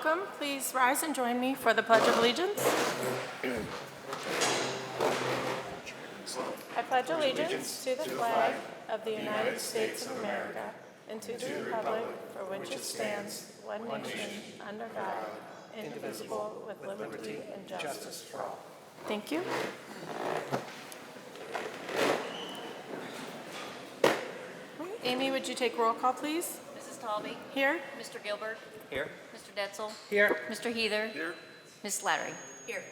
Welcome. Please rise and join me for the Pledge of Allegiance. I pledge allegiance to the flag of the United States of America and to the republic for which it stands, one nation, under God, indivisible, with liberty and justice for all. Thank you. Amy, would you take roll call, please? Mrs. Talby? Here. Mr. Gilbert? Here. Mr. Detzel? Here. Mr. Heather? Here. Ms. Slattery? Here.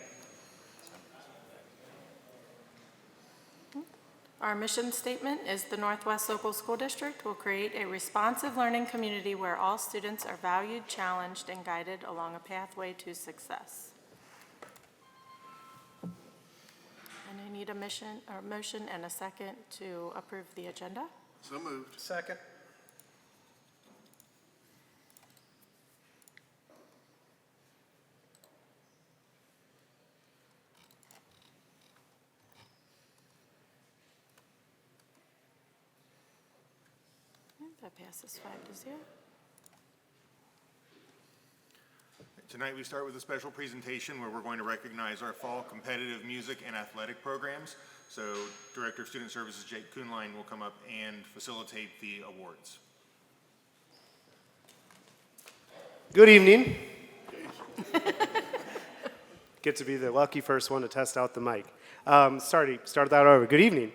Our mission statement is the Northwest Local School District will create a responsive learning community where all students are valued, challenged, and guided along a pathway to success. And I need a motion and a second to approve the agenda. So moved. Second. That passes 5-0. Tonight we start with a special presentation where we're going to recognize our fall competitive music and athletic programs. So Director of Student Services Jake Kuhnlein will come up and facilitate the awards. Good evening. Get to be the lucky first one to test out the mic. Start that over. Good evening.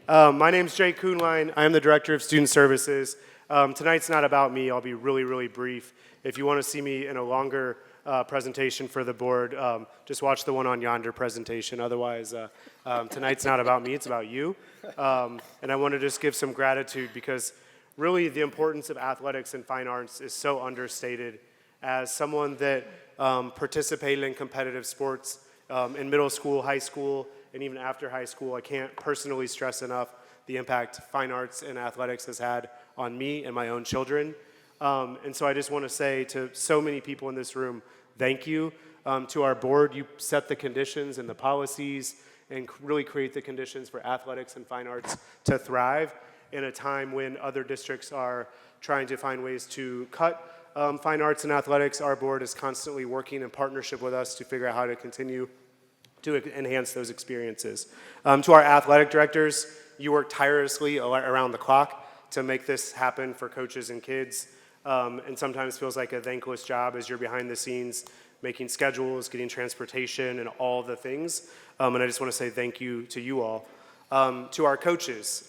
My name's Jake Kuhnlein. I am the Director of Student Services. Tonight's not about me. I'll be really, really brief. If you want to see me in a longer presentation for the board, just watch the one on yonder presentation. Otherwise, tonight's not about me. It's about you. And I want to just give some gratitude because really the importance of athletics and fine arts is so understated. As someone that participated in competitive sports in middle school, high school, and even after high school, I can't personally stress enough the impact fine arts and athletics has had on me and my own children. And so I just want to say to so many people in this room, thank you. To our board, you set the conditions and the policies and really create the conditions for athletics and fine arts to thrive in a time when other districts are trying to find ways to cut fine arts and athletics. Our board is constantly working in partnership with us to figure out how to continue to enhance those experiences. To our athletic directors, you work tirelessly around the clock to make this happen for coaches and kids, and sometimes feels like a thankless job as you're behind the scenes, making schedules, getting transportation, and all the things. And I just want to say thank you to you all. To our coaches,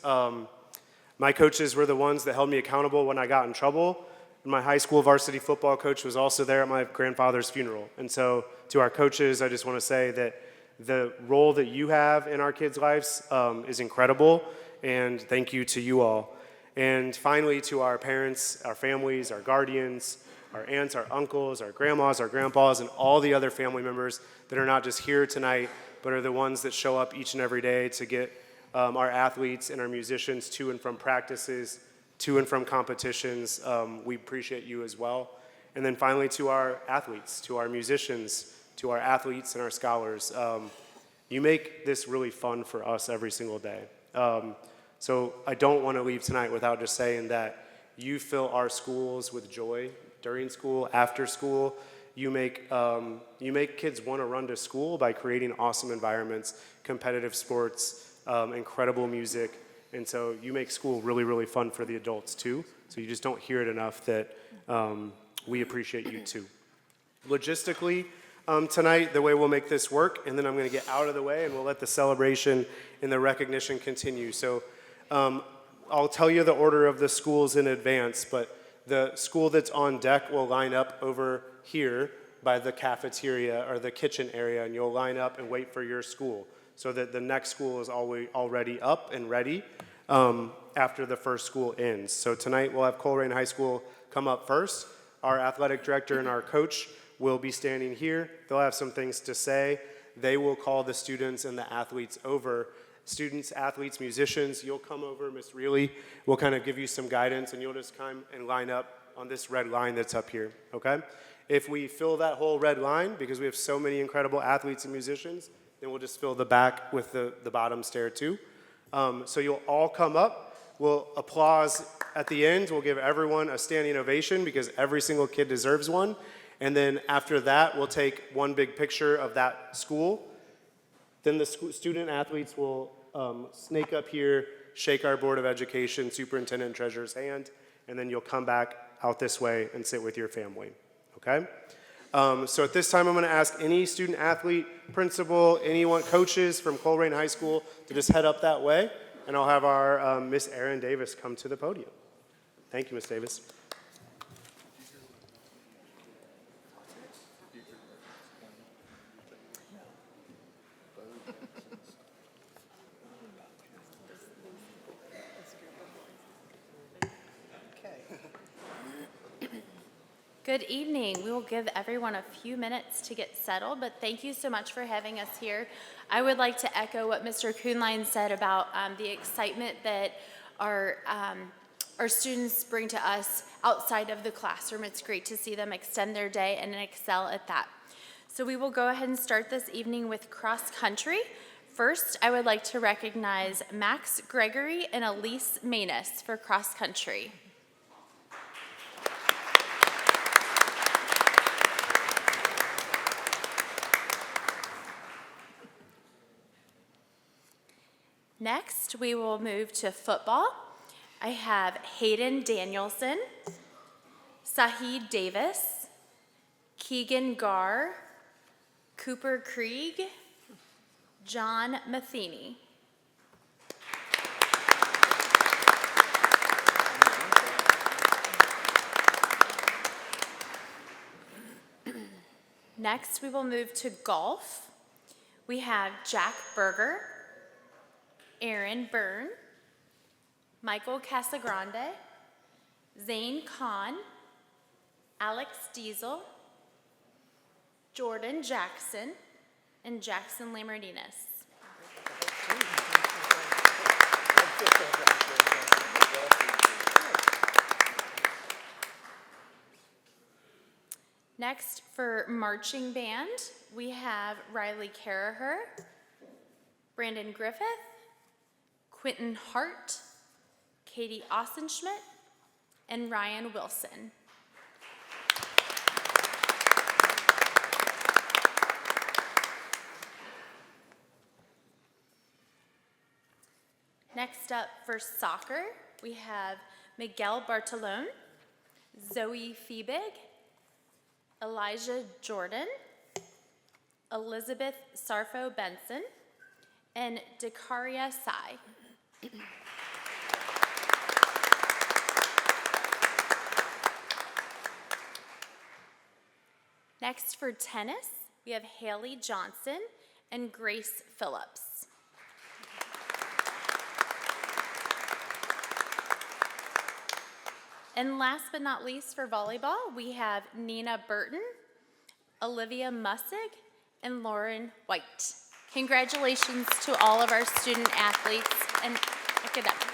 my coaches were the ones that held me accountable when I got in trouble. My high school varsity football coach was also there at my grandfather's funeral. And so to our coaches, I just want to say that the role that you have in our kids' lives is incredible, and thank you to you all. And finally, to our parents, our families, our guardians, our aunts, our uncles, our grandmas, our grandpas, and all the other family members that are not just here tonight, but are the ones that show up each and every day to get our athletes and our musicians to and from practices, to and from competitions. We appreciate you as well. And then finally, to our athletes, to our musicians, to our athletes and our scholars. You make this really fun for us every single day. So I don't want to leave tonight without just saying that you fill our schools with joy during school, after school. You make kids want to run to school by creating awesome environments, competitive sports, incredible music. And so you make school really, really fun for the adults too. So you just don't hear it enough that we appreciate you too. Logistically, tonight, the way we'll make this work, and then I'm going to get out of the way and we'll let the celebration and the recognition continue. So I'll tell you the order of the schools in advance, but the school that's on deck will line up over here by the cafeteria or the kitchen area, and you'll line up and wait for your school so that the next school is already up and ready after the first school ends. So tonight we'll have Colerain High School come up first. Our athletic director and our coach will be standing here. They'll have some things to say. They will call the students and the athletes over. Students, athletes, musicians, you'll come over. Miss Reilly will kind of give you some guidance, and you'll just come and line up on this red line that's up here, okay? If we fill that whole red line, because we have so many incredible athletes and musicians, then we'll just fill the back with the bottom stair too. So you'll all come up. We'll applause at the end. We'll give everyone a standing ovation because every single kid deserves one. And then after that, we'll take one big picture of that school. Then the student athletes will snake up here, shake our Board of Education, Superintendent, and Treasurer's hand, and then you'll come back out this way and sit with your family, okay? So at this time, I'm going to ask any student athlete, principal, anyone, coaches from Colerain High School to just head up that way, and I'll have our Miss Erin Davis come to the podium. Thank you, Miss Davis. Good evening. We will give everyone a few minutes to get settled, but thank you so much for having us here. I would like to echo what Mr. Kuhnlein said about the excitement that our students bring to us outside of the classroom. It's great to see them extend their day and excel at that. So we will go ahead and start this evening with cross country. First, I would like to recognize Max Gregory and Elise Manus for cross country. Next, we will move to football. I have Hayden Danielson, Sahid Davis, Keegan Garr, Cooper Krieg, John Matheny. Next, we will move to golf. We have Jack Berger, Aaron Byrne, Michael Casagrande, Zane Kahn, Alex Diesel, Jordan Jackson, and Jackson Lamardinas. Next, for marching band, we have Riley Caraher, Brandon Griffith, Quentin Hart, Katie Ossenschmidt, and Ryan Wilson. Next up for soccer, we have Miguel Bartolone, Zoe Fiebig, Elijah Jordan, Elizabeth Sarfo Benson, and Dakaria Sai. Next for tennis, we have Haley Johnson and Grace Phillips. And last but not least for volleyball, we have Nina Burton, Olivia Mussig, and Lauren White. Congratulations to all of our student athletes and academics.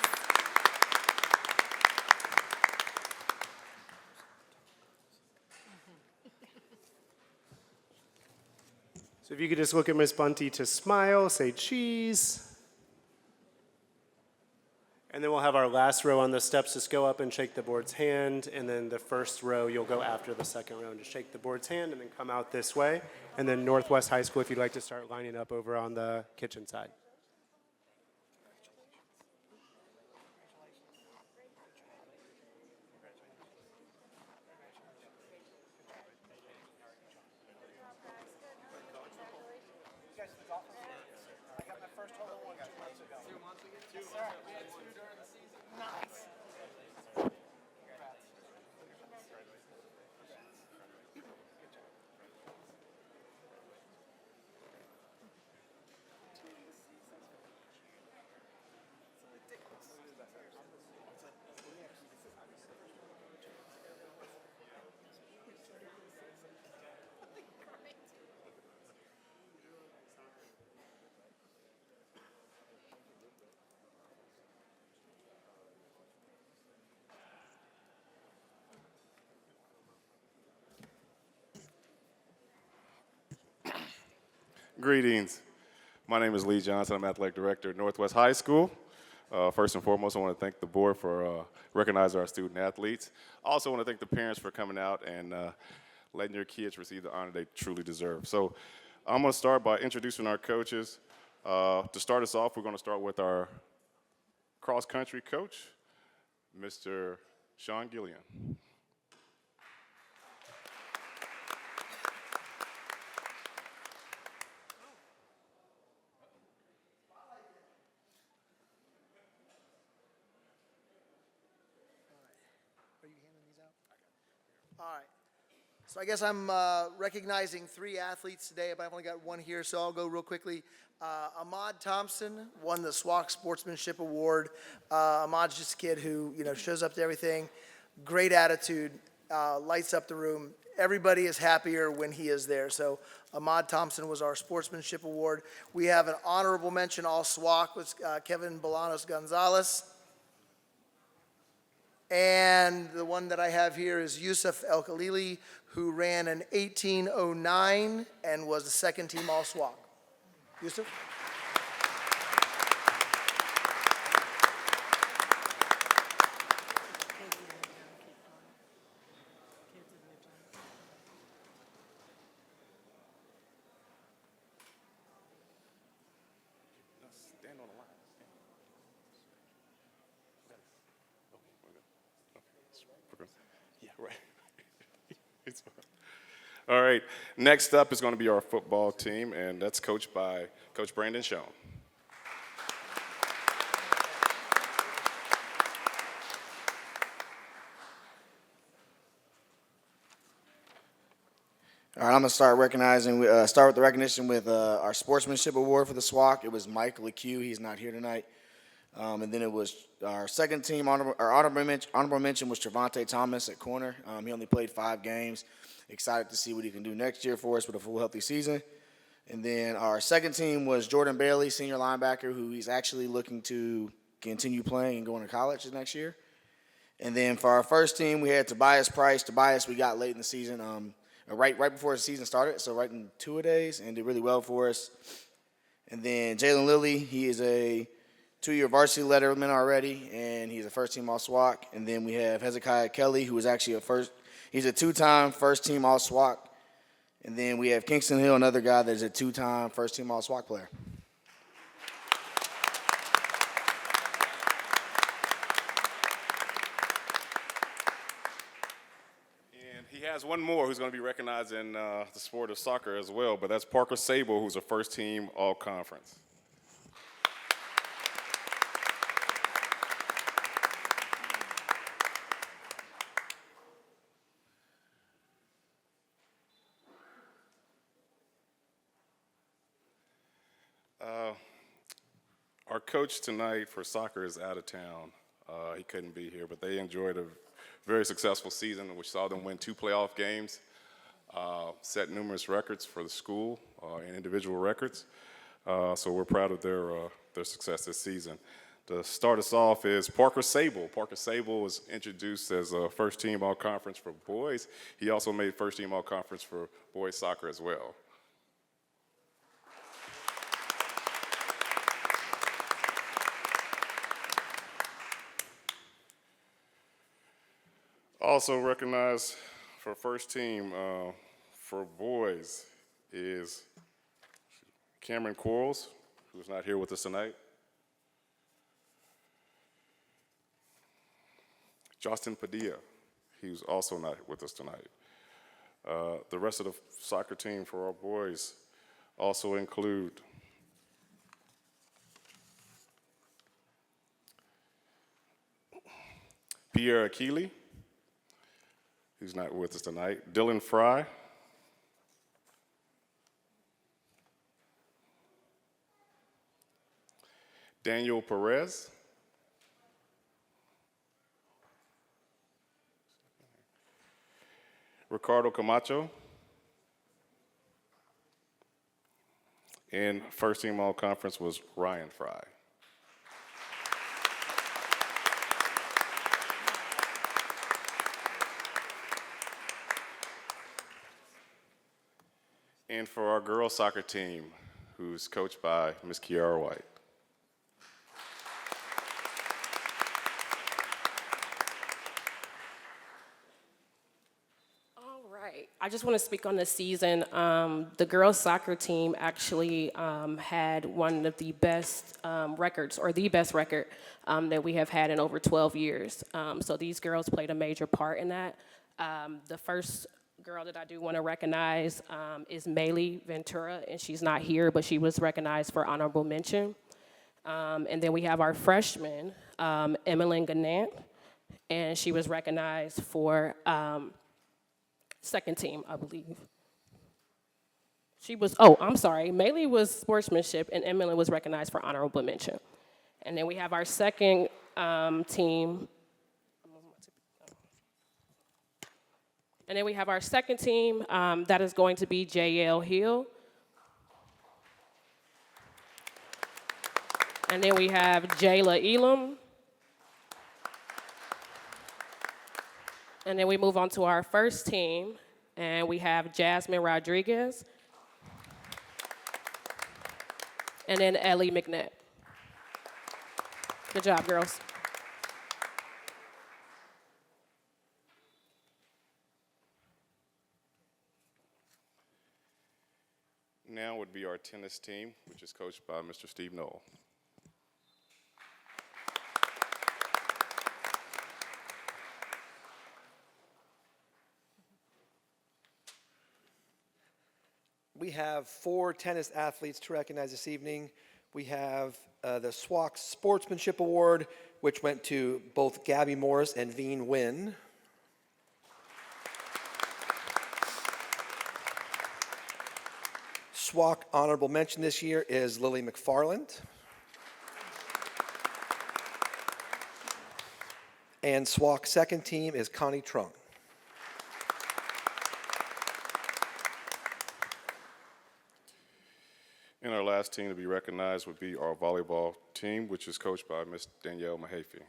So if you could just look at Miss Bunty to smile, say cheese. And then we'll have our last row on the steps just go up and shake the board's hand. And then the first row, you'll go after the second row and just shake the board's hand and then come out this way. And then Northwest High School, if you'd like to start lining up over on the kitchen side. Greetings. My name is Lee Johnson. I'm Athletic Director at Northwest High School. First and foremost, I want to thank the board for recognizing our student athletes. I also want to thank the parents for coming out and letting your kids receive the honor they truly deserve. So I'm going to start by introducing our coaches. To start us off, we're going to start with our cross-country coach, Mr. Sean Gillian. Are you handing these out? All right. So I guess I'm recognizing 3 athletes today, but I've only got 1 here, so I'll go real quickly. Ahmad Thompson won the SWAC Sportsmanship Award. Ahmad's just a kid who, shows up to everything. Great attitude, lights up the room. Everybody is happier when he is there. So Ahmad Thompson was our Sportsmanship Award. We have an honorable mention, all SWAC, with Kevin Bolanos Gonzalez. And the one that I have here is Yusuf El Khalili, who ran an 18:09 and was the second team all SWAC. Yusuf? Stand on the line. Yeah, right. It's fine. All right. Next up is going to be our football team, and that's coached by Coach Brandon Schoen. All right, I'm gonna start with the recognition with our sportsmanship award for the SWAC. It was Mike LeCue. He's not here tonight. And then it was our second team honorable mention was Trevante Thomas at corner. He only played 5 games. Excited to see what he can do next year for us with a full healthy season. And then our second team was Jordan Bailey, senior linebacker, who he's actually looking to continue playing and going to college next year. And then for our first team, we had Tobias Price. Tobias, we got late in the season, right before the season started, so right in 2 days, and did really well for us. And then Jalen Lilly, he is a 2-year varsity letterman already, and he's a first-team All-SWAC. And then we have Hezekiah Kelly, who is actually he's a 2-time first-team All-SWAC. And then we have Kingston Hill, another guy that is a 2-time first-team All-SWAC player. And he has one more who's going to be recognized in the sport of soccer as well, but that's Parker Sable, who's a first-team All-Conference. Our coach tonight for soccer is out of town. He couldn't be here, but they enjoyed a very successful season, which saw them win 2 playoff games, set numerous records for the school and individual records. So we're proud of their success this season. To start us off is Parker Sable. Parker Sable was introduced as a first-team All-Conference for boys. He also made first-team All-Conference for boys soccer as well. Also recognized for first team for boys is Cameron Quarles, who's not here with us tonight. Justin Padilla, he's also not with us tonight. The rest of the soccer team for our boys also include Pierre Akili, who's not with us tonight, Dylan Fry, Daniel Perez, Ricardo Camacho, and first team All-Conference was Ryan Fry. And for our girls soccer team, who's coached by Ms. Kiara White. All right. right. I just want to speak on the season. The girls' soccer team actually had one of the best records, or the best record that we have had in over 12 years. So these girls played a major part in that. The first girl that I do want to recognize is Maylee Ventura, and she's not here, but she was recognized for honorable mention. And then we have our freshman, Emmeline Gannant, and she was recognized for second team, I believe. I'm sorry, Maylee was sportsmanship, and Emmeline was recognized for honorable mention. And then we have our second team. And then we have our second team, that is going to be J.L. Hill. And then we have Jayla Elam. And then we move on to our first team, and we have Jasmine Rodriguez. And then Ellie McNett. Good job, girls. Now would be our tennis team, which is coached by Mr. Steve Knoll. We have 4 tennis athletes to recognize this evening. We have the SWAC Sportsmanship Award, which went to both Gabby Morris and Veen Nguyen. SWAC Honorable Mention this year is Lily McFarland. And SWAC Second Team is Connie Trung. And our last team to be recognized would be our volleyball team, which is coached by Ms. Danielle Mahaffey.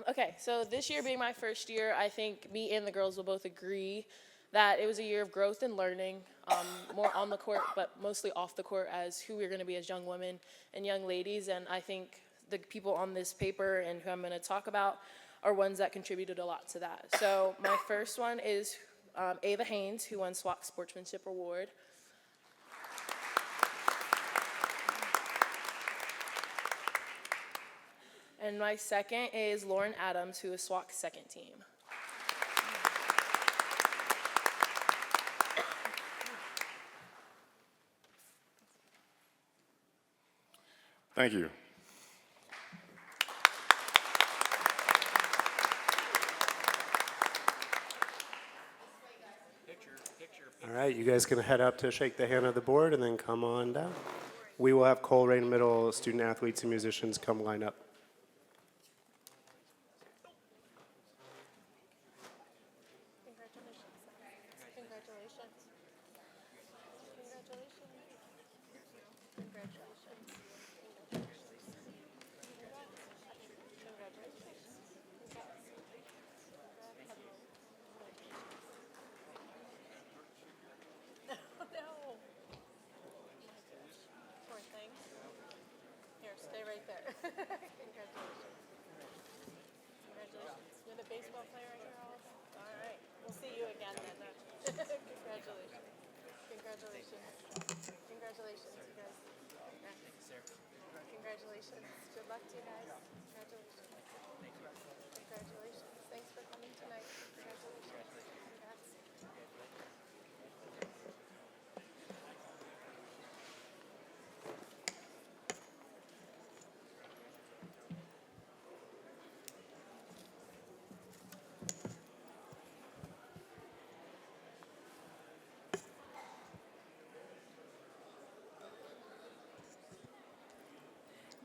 Okay, so this year being my first year, I think me and the girls will both agree that it was a year of growth and learning, more on the court, but mostly off the court as who we're going to be as young women and young ladies. And I think the people on this paper and who I'm going to talk about are ones that contributed a lot to that. So my first one is Ava Haynes, who won SWAC Sportsmanship Award. And my second is Lauren Adams, who is SWAC Second Team. Thank you. All right, you guys can head up to shake the hand of the board and then come on down. We will have Colerain Middle student athletes and musicians come line up. Congratulations. Good luck to you guys. Congratulations. Congratulations. Thanks for coming tonight. Congratulations. Congrats.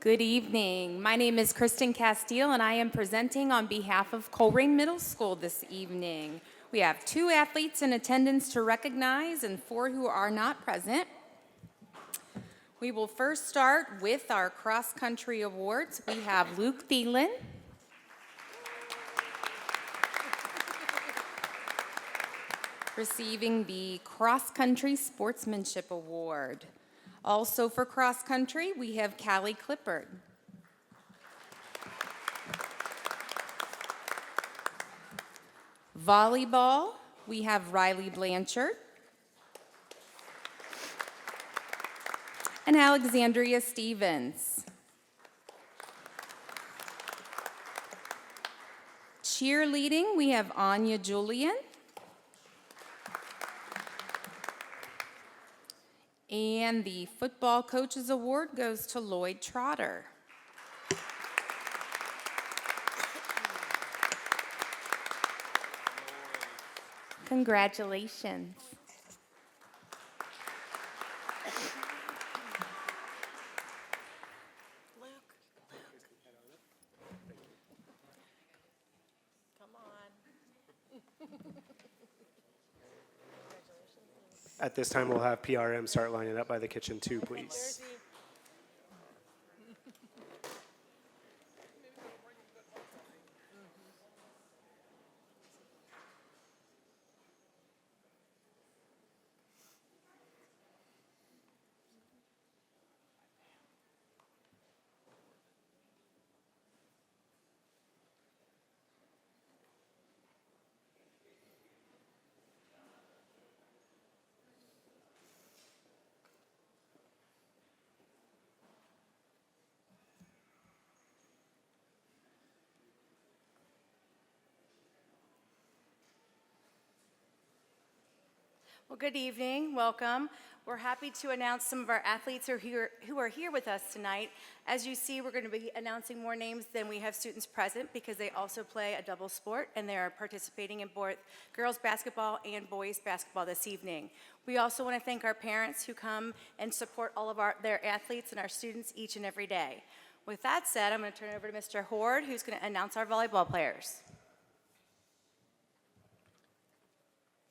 Good evening. My name is Kristen Castile, and I am presenting on behalf of Colerain Middle School this evening. We have 2 athletes in attendance to recognize and 4 who are not present. We will first start with our cross-country awards. We have Luke Thielen. Receiving the Cross Country Sportsmanship Award. Also for cross country, we have Callie Clippard. Volleyball, we have Riley Blanchard. And Alexandria Stevens. Cheerleading, we have Anya Julian. And the Football Coaches Award goes to Lloyd Trotter. Congratulations. At this time, we'll have PRM start lining up by the kitchen too, please. Well, good evening, welcome. We're happy to announce some of our athletes who are here with us tonight. As you see, we're going to be announcing more names than we have students present because they also play a double sport and they are participating in both girls basketball and boys basketball this evening. We also want to thank our parents who come and support all of their athletes and our students each and every day. With that said, I'm going to turn it over to Mr. Horde, who's going to announce our volleyball players.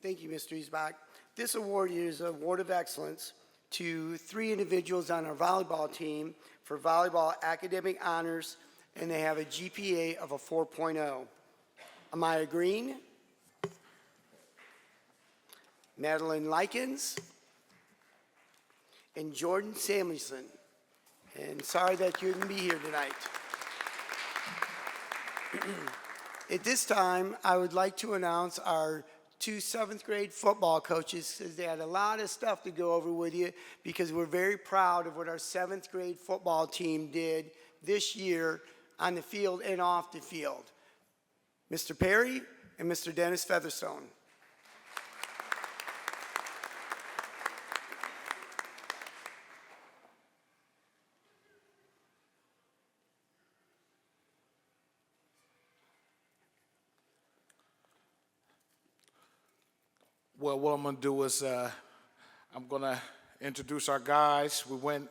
Thank you, Mr. Easbach. This award is an award of excellence to 3 individuals on our volleyball team for volleyball academic honors, and they have a GPA of a 4.0. Amaya Green, Madeline Likens, and Jordan Samuelson. And sorry that you couldn't be here tonight. At this time, I would like to announce our 2 7th grade football coaches, because they had a lot of stuff to go over with you, because we're very proud of what our 7th grade football team did this year on the field and off the field. Mr. Perry and Mr. Dennis Featherstone. Well, what I'm going to do is I'm going to introduce our guys. We went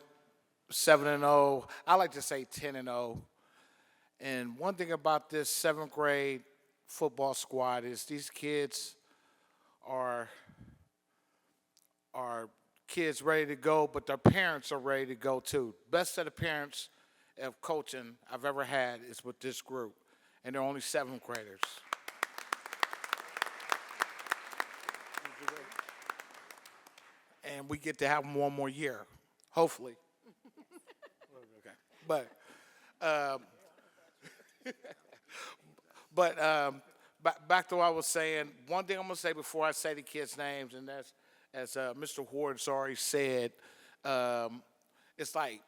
7-0. I like to say 10-0. And one thing about this 7th grade football squad is these kids are kids ready to go, but their parents are ready to go too. Best set of parents of coaching I've ever had is with this group, and they're only 7th graders. And we get to have them one more year, hopefully. Okay. Back to what I was saying, one thing I'm going to say before I say the kids' names, and that's, as Mr. Ward's already said, it's like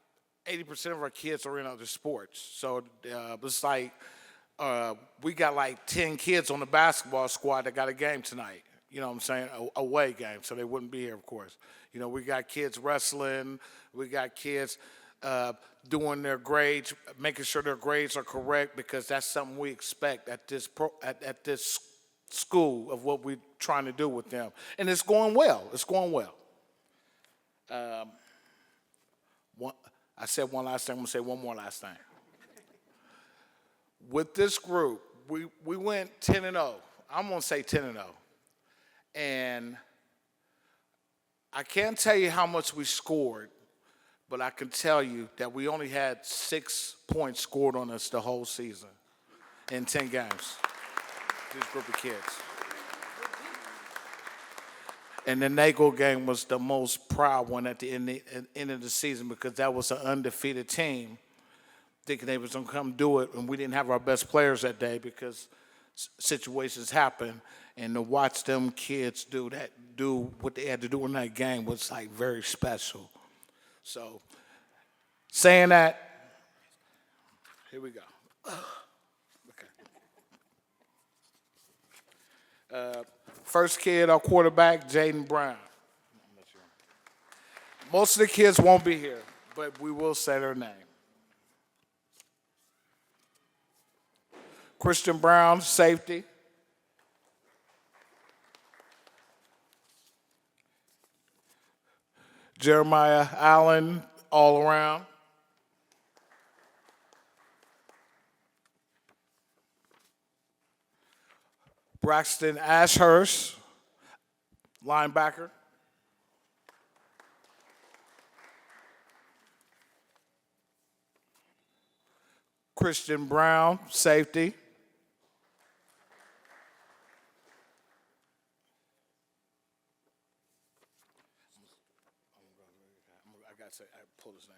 80% of our kids are in other sports. So it's like we got like 10 kids on the basketball squad that got a game tonight. You know what I'm saying? Away game, so they wouldn't be here, of course. You know, we got kids wrestling. We got kids doing their grades, making sure their grades are correct, because that's something we expect at this school of what we're trying to do with them. And it's going well. It's going well. I said one last thing. I'm going to say one more last thing. With this group, we went 10-0. I'm going to say 10-0. And I can't tell you how much we scored, but I can tell you that we only had 6 points scored on us the whole season in 10 games, this group of kids. And the Nagel game was the most proud one at the end of the season because that was an undefeated team, thinking they was going to come do it, and we didn't have our best players that day because situations happen. And to watch them kids do what they had to do in that game was like very special. So, saying that, here we go. Okay. First kid, our quarterback, Jaden Brown. Most of the kids won't be here, but we will say their name. Christian Brown, safety. Jeremiah Allen, all around. Braxton Ashurst, linebacker. Christian Brown, safety. I pulled his name.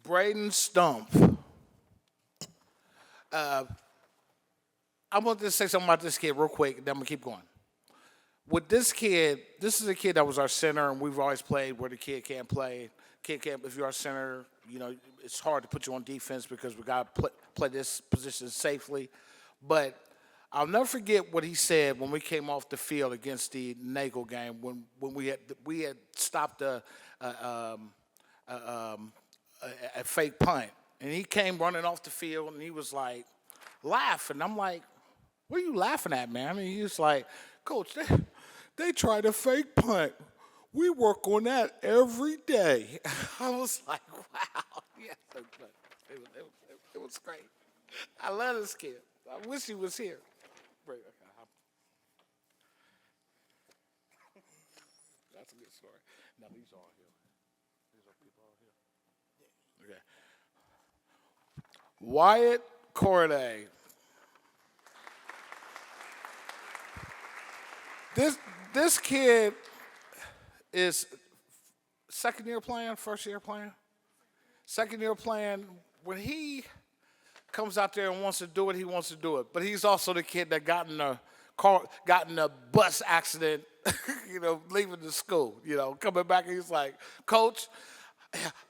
Braden Stump. I want to say something about this kid real quick, then I'm going to keep going. With this kid, this is a kid that was our center, and we've always played where the kid can't play. Kid can't, if you're our center, you know, it's hard to put you on defense because we got to play this position safely. But I'll never forget what he said when we came off the field against the Nagel game when we had stopped a fake punt. And he came running off the field, and he was like, laughing. I'm like, what are you laughing at, man? I mean, he was like, Coach, they tried a fake punt. We work on that every day. I was like, wow. Yeah, it was great. I love this kid. I wish he was here. That's a good story. Now, these are all here. These are people all here. Okay. Wyatt Corday. This kid is second year playing, first year playing? Second year playing. When he comes out there and wants to do it, he wants to do it. But he's also the kid that got in a bus accident, you know, leaving the school, you know, coming back and he's like, Coach,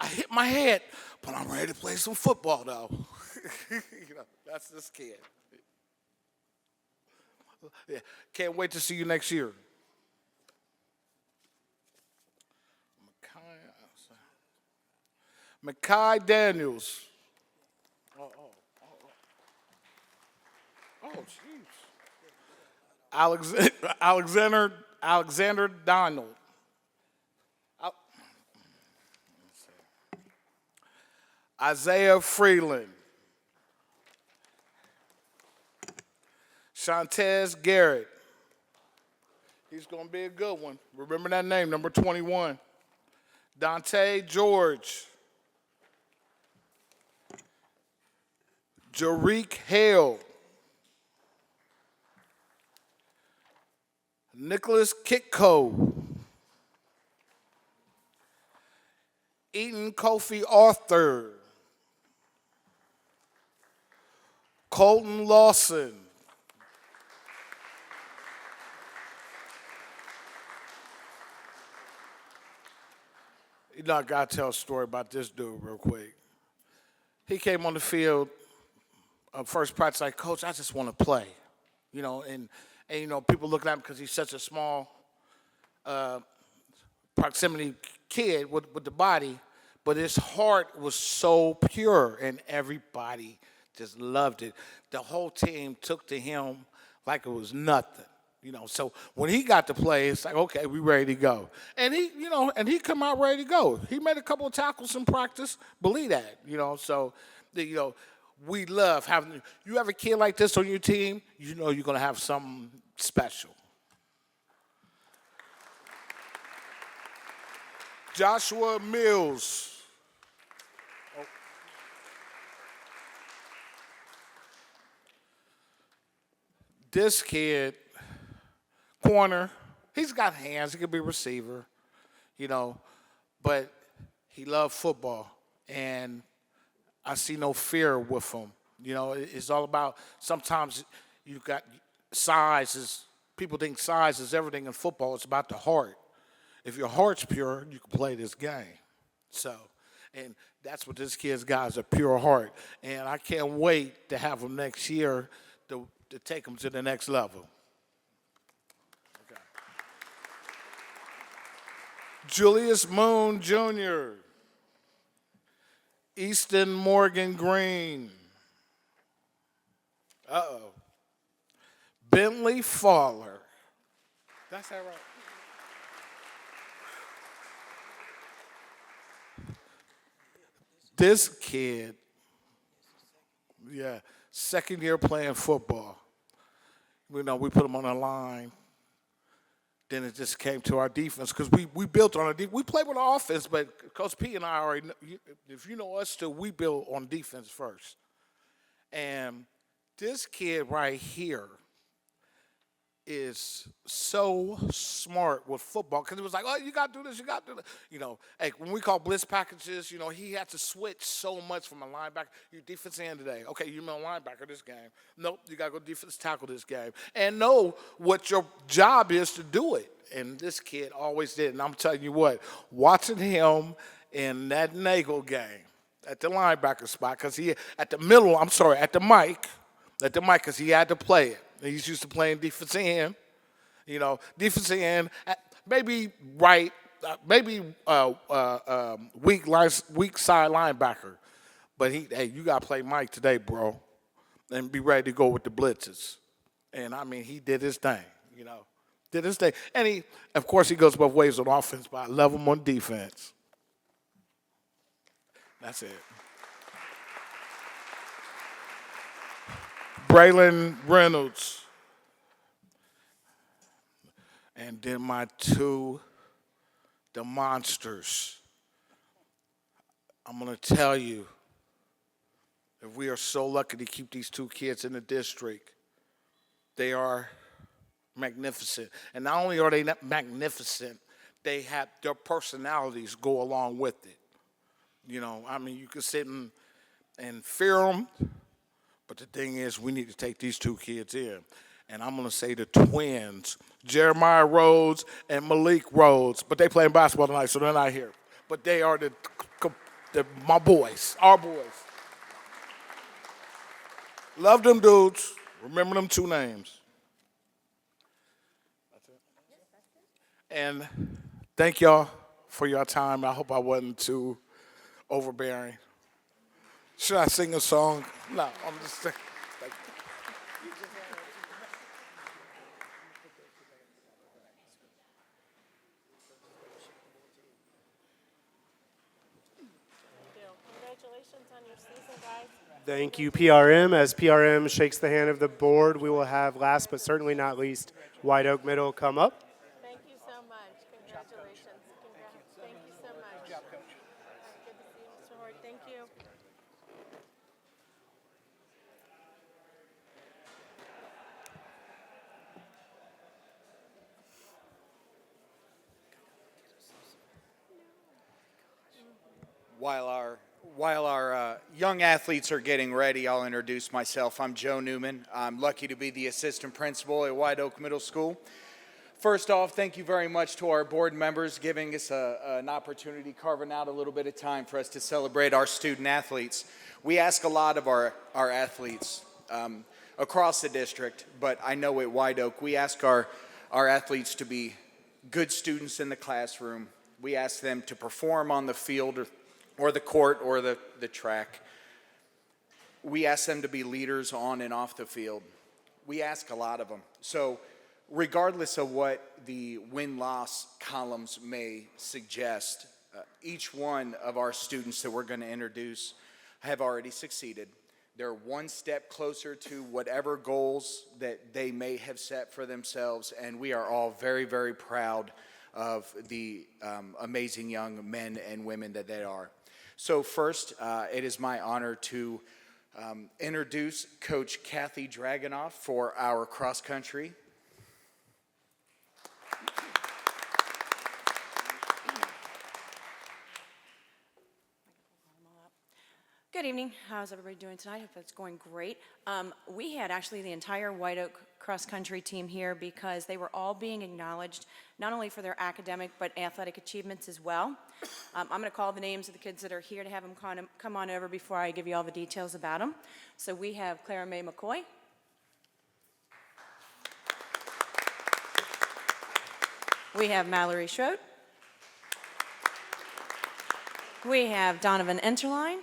I hit my head, but I'm ready to play some football though. You know, that's this kid. Yeah, can't wait to see you next year. Makai Daniels. Oh, jeez. Alexander Donald. Isaiah Freeland. Shantez Garrett. He's going to be a good one. Remember that name, number 21. Dante George. Jareek Hale. Nicholas Kitco. Eaton Kofi Arthur. Colton Lawson. You know, I got to tell a story about this dude real quick. He came on the field, first practice, like, Coach, I just want to play. You know, and you know, people looking at him because he's such a small proximity kid with the body, but his heart was so pure, and everybody just loved it. The whole team took to him like it was nothing. You know, so when he got to play, it's like, okay, we ready to go. And he, you know, and he come out ready to go. He made a couple of tackles in practice. Believe that, you know. So, you know, we love having, you have a kid like this on your team, you know you're going to have something special. Joshua Mills. This kid, corner, He's got hands. He could be a receiver, but he loved football, and I see no fear with him. It's all about, sometimes you got size. People think size is everything in football. It's about the heart. If your heart's pure, you can play this game. And that's what this kid's got, is a pure heart. And I can't wait to have him next year to take him to the next level. Okay. Julius Moon Jr., Easton Morgan Green. Uh-oh. Bentley Fowler. That's that right? This kid, second year playing football. We put him on the line. Then it just came to our defense because we built on our defense. We played with our offense, but Coach P and I already, if you know us too, we build on defense first. And this kid right here is so smart with football because it was like, oh, you got to do this, you got to do that. Hey, when we call blitz packages, he had to switch so much from a linebacker. You defense end today. Okay, you're a linebacker this game. Nope, you got to go defense tackle this game. And know what your job is to do it. And this kid always did. And I'm telling you what, watching him in that Nagel game at the linebacker spot, because at the mic, because he had to play it. He's used to playing defensive end, defensive end, maybe right, maybe weak side linebacker. But you got to play Mike today, bro, and be ready to go with the blitzes. And, he did his thing, did his thing. And of course, he goes both ways on offense, but I love him on defense. That's it. Braylon Reynolds. And then my two, the monsters. I'm going to tell you, if we are so lucky to keep these two kids in the district, they are magnificent. And not only are they magnificent, they have their personalities go along with it. You can sit and fear them. But the thing is, we need to take these two kids in. And I'm going to say the twins, Jeremiah Rhodes and Malik Rhodes. But they playing basketball tonight, so they're not here. But they are my boys, our boys. Love them dudes. Remember them two names. That's it. And thank y'all for your time. I hope I wasn't too overbearing. Should I sing a song? No, I'm just saying. Congratulations on your season, guys. Thank you, PRM. As PRM shakes the hand of the board, we will have, last but certainly not least, White Oak Middle come up. Thank you so much. Congratulations. Thank you so much. Good job, Coach. Good to see you, Mr. Horde. Thank you. While our young athletes are getting ready, I'll introduce myself. I'm Joe Newman. I'm lucky to be the assistant principal at White Oak Middle School. First off, thank you very much to our board members giving us an opportunity, carving out a little bit of time for us to celebrate our student athletes. We ask a lot of our athletes across the district, but I know at White Oak, we ask our athletes to be good students in the classroom. We ask them to perform on the field or the court or the track. We ask them to be leaders on and off the field. We ask a lot of them. So regardless of what the win-loss columns may suggest, each one of our students that we're going to introduce have already succeeded. They're one step closer to whatever goals that they may have set for themselves, and we are all very, very proud of the amazing young men and women that they are. So first, it is my honor to introduce Coach Kathy Dragonoff for our cross country. Good evening. How's everybody doing tonight? Hope it's going great. We had actually the entire White Oak cross-country team here because they were all being acknowledged, not only for their academic but athletic achievements as well. I'm going to call the names of the kids that are here to have them come on over before I give you all the details about them. So we have Clara Mae McCoy. We have Mallory Schroed. We have Donovan Enterline.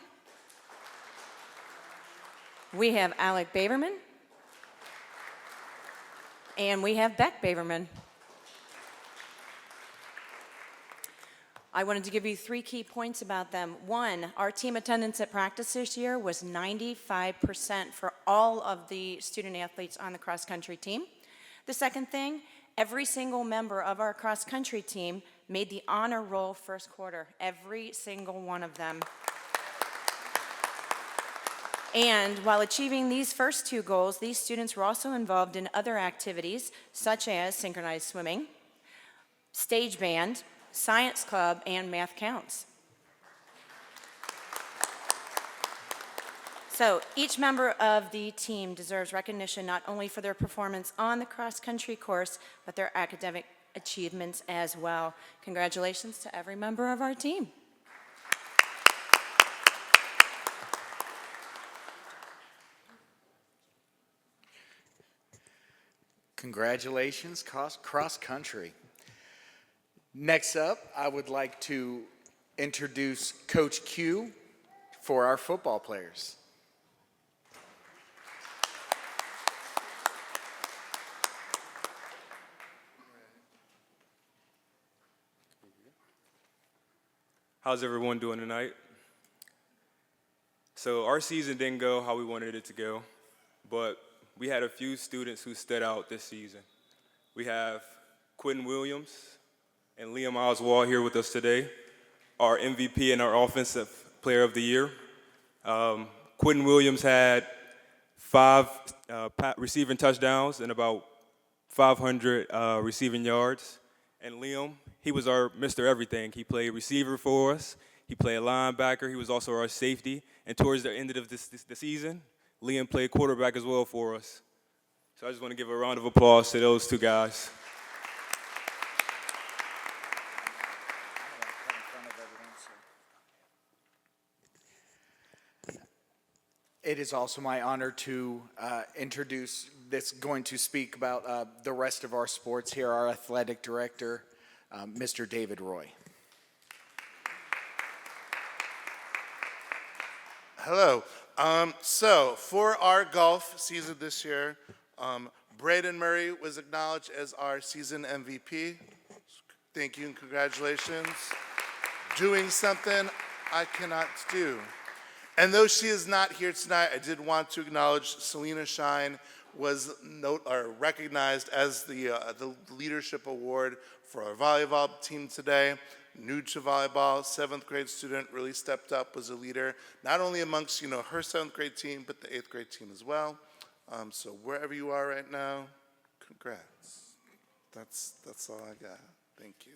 We have Alec Baverman. And we have Beck Baverman. I wanted to give you 3 key points about them. 1, our team attendance at practice this year was 95% for all of the student athletes on the cross-country team. The second thing, every single member of our cross-country team made the honor roll first quarter, every single one of them. And while achieving these first 2 goals, these students were also involved in other activities such as synchronized swimming, stage band, science club, and math counts. So each member of the team deserves recognition not only for their performance on the cross-country course, but their academic achievements as well. Congratulations to every member of our team. Congratulations, cross country. Next up, I would like to introduce Coach Q for our football players. How's everyone doing tonight? So our season didn't go how we wanted it to go, but we had a few students who stood out this season. We have Quentin Williams and Liam Oswald here with us today, our MVP and our Offensive Player of the Year. Quentin Williams had 5 receiving touchdowns and about 500 receiving yards. And Liam, he was our Mr. Everything. He played receiver for us. He played linebacker. He was also our safety. And towards the end of the season, Liam played quarterback as well for us. So I just want to give a round of applause to those 2 guys. It is also my honor to introduce going to speak about the rest of our sports here, our athletic director, Mr. David Roy. Hello. So for our golf season this year, Braden Murray was acknowledged as our season MVP. Thank you and congratulations. Doing something I cannot do. And though she is not here tonight, I did want to acknowledge Selena Shine was recognized as the leadership award for our volleyball team today. New to volleyball, 7th grade student, really stepped up, was a leader, not only amongst her 7th grade team, but the 8th grade team as well. So wherever you are right now, congrats. That's all I got. Thank you.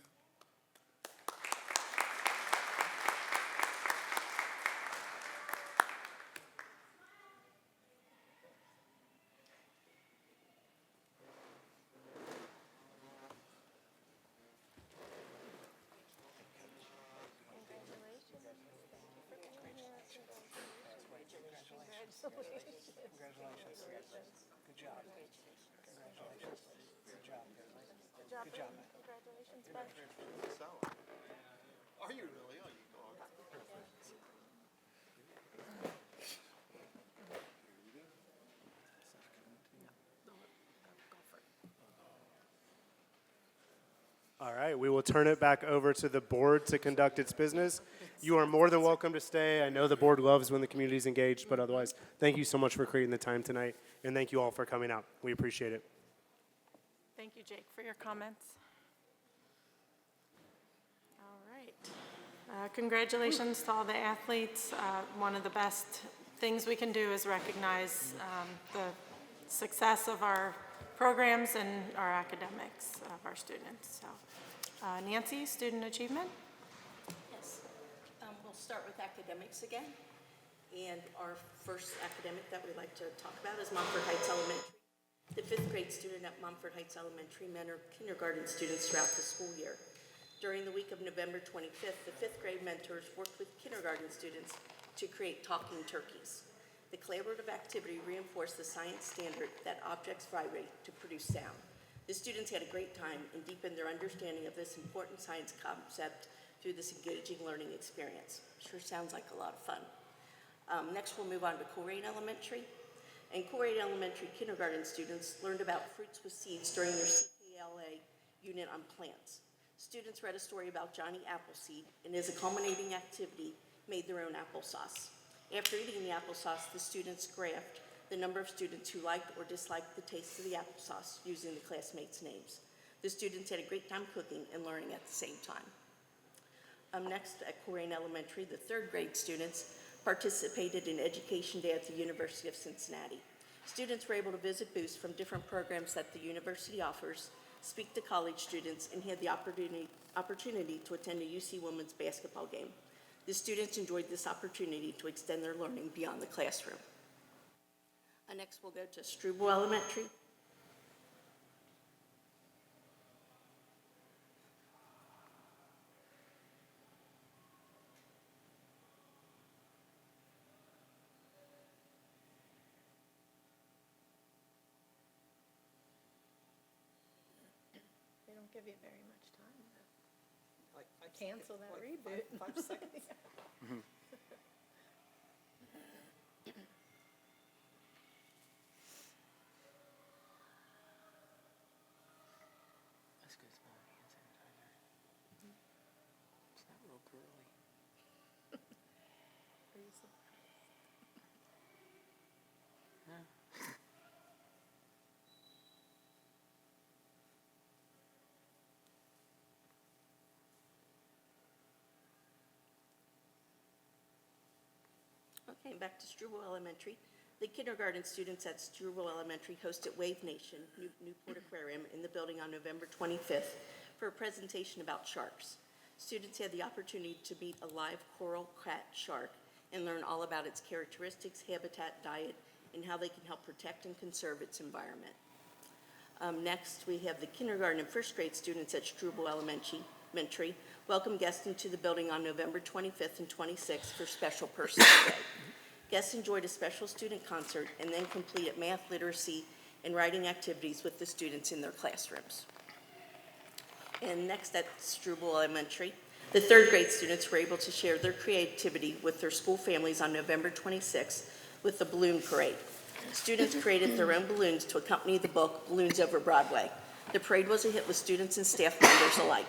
Good job. Congratulations. Good job. Good job. Congratulations, Beck. Are you really? Oh, you go on. All right, we will turn it back over to the board to conduct its business. You are more than welcome to stay. I know the board loves when the community is engaged, but otherwise, thank you so much for creating the time tonight, and thank you all for coming out. We appreciate it. Thank you, Jake, for your comments. All right. Congratulations to all the athletes. One of the best things we can do is recognize the success of our programs and our academics of our students. So, Nancy, student achievement? Yes. We'll start with academics again. And our first academic that we'd like to talk about is Montford Heights Elementary. The fifth grade student at Montford Heights Elementary mentored kindergarten students throughout the school year. During the week of November 25th, the fifth grade mentors worked with kindergarten students to create talking turkeys. The collaborative activity reinforced the science standard that objects vibrate to produce sound. The students had a great time and deepened their understanding of this important science concept through this engaging learning experience. Sure sounds like a lot of fun. Next, we'll move on to Coleraine Elementary. And Coleraine Elementary kindergarten students learned about fruits with seeds during their CKLA unit on plants. Students read a story about Johnny Appleseed, and as a culminating activity, made their own applesauce. After eating the applesauce, the students graphed the number of students who liked or disliked the taste of the applesauce using the classmates' names. The students had a great time cooking and learning at the same time. Next, at Coleraine Elementary, the third grade students participated in Education Day at the University of Cincinnati. Students were able to visit booths from different programs that the university offers, speak to college students, and had the opportunity to attend a UC women's basketball game. The students enjoyed this opportunity to extend their learning beyond the classroom. Next, we'll go to Struble Elementary. They don't give you very much time to cancel that reboot. 5 seconds. Okay, back to Struble Elementary. The kindergarten students at Struble Elementary hosted Wave Nation, Newport Aquarium, in the building on November 25th for a presentation about sharks. Students had the opportunity to meet a live coral cat shark and learn all about its characteristics, habitat, diet, and how they can help protect and conserve its environment. Next, we have the kindergarten and first grade students at Struble Elementary welcome guests into the building on November 25th and 26th for Special Persons Day. Guests enjoyed a special student concert and then completed math, literacy, and writing activities with the students in their classrooms. And next at Struble Elementary, the third grade students were able to share their creativity with their school families on November 26th with the balloon parade. Students created their own balloons to accompany the book Balloons Over Broadway. The parade was a hit with students and staff members alike.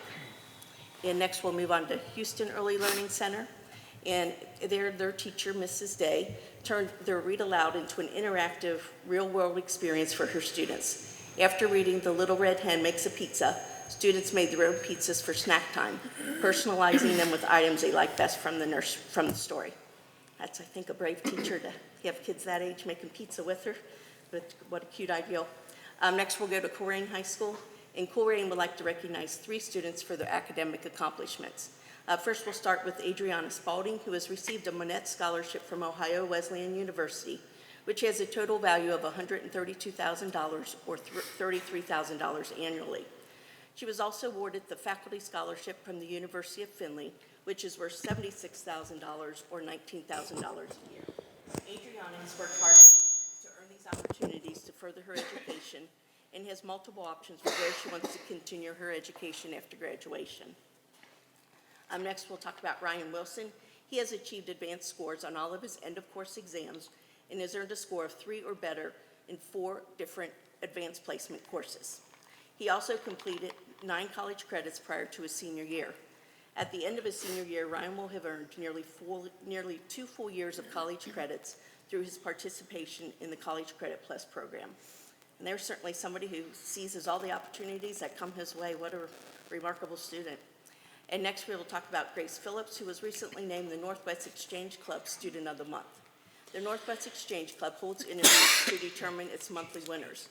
And next we'll move on to Houston Early Learning Center. And their teacher, Mrs. Day, turned their read aloud into an interactive, real-world experience for her students. After reading The Little Red Hen Makes a Pizza, students made their own pizzas for snack time, personalizing them with items they liked best from the story. That's, I think, a brave teacher to have kids that age making pizza with her. But what a cute ideal. Next, we'll go to Coleraine High School. And Coleraine would like to recognize 3 students for their academic accomplishments. First, we'll start with Adriana Spalding, who has received a Monette Scholarship from Ohio Wesleyan University, which has a total value of $132,000 or $33,000 annually. She was also awarded the Faculty Scholarship from the University of Findlay, which is worth $76,000 or $19,000 a year. Adriana has worked hard to earn these opportunities to further her education and has multiple options for where she wants to continue her education after graduation. Next, we'll talk about Ryan Wilson. He has achieved advanced scores on all of his end-of-course exams and has earned a score of 3 or better in 4 different advanced placement courses. He also completed 9 college credits prior to his senior year. At the end of his senior year, Ryan will have earned nearly 2 full years of college credits through his participation in the College Credit Plus program. And there's certainly somebody who seizes all the opportunities that come his way. What a remarkable student. And next we will talk about Grace Phillips, who was recently named the Northwest Exchange Club Student of the Month. The Northwest Exchange Club holds interviews to determine its monthly winners.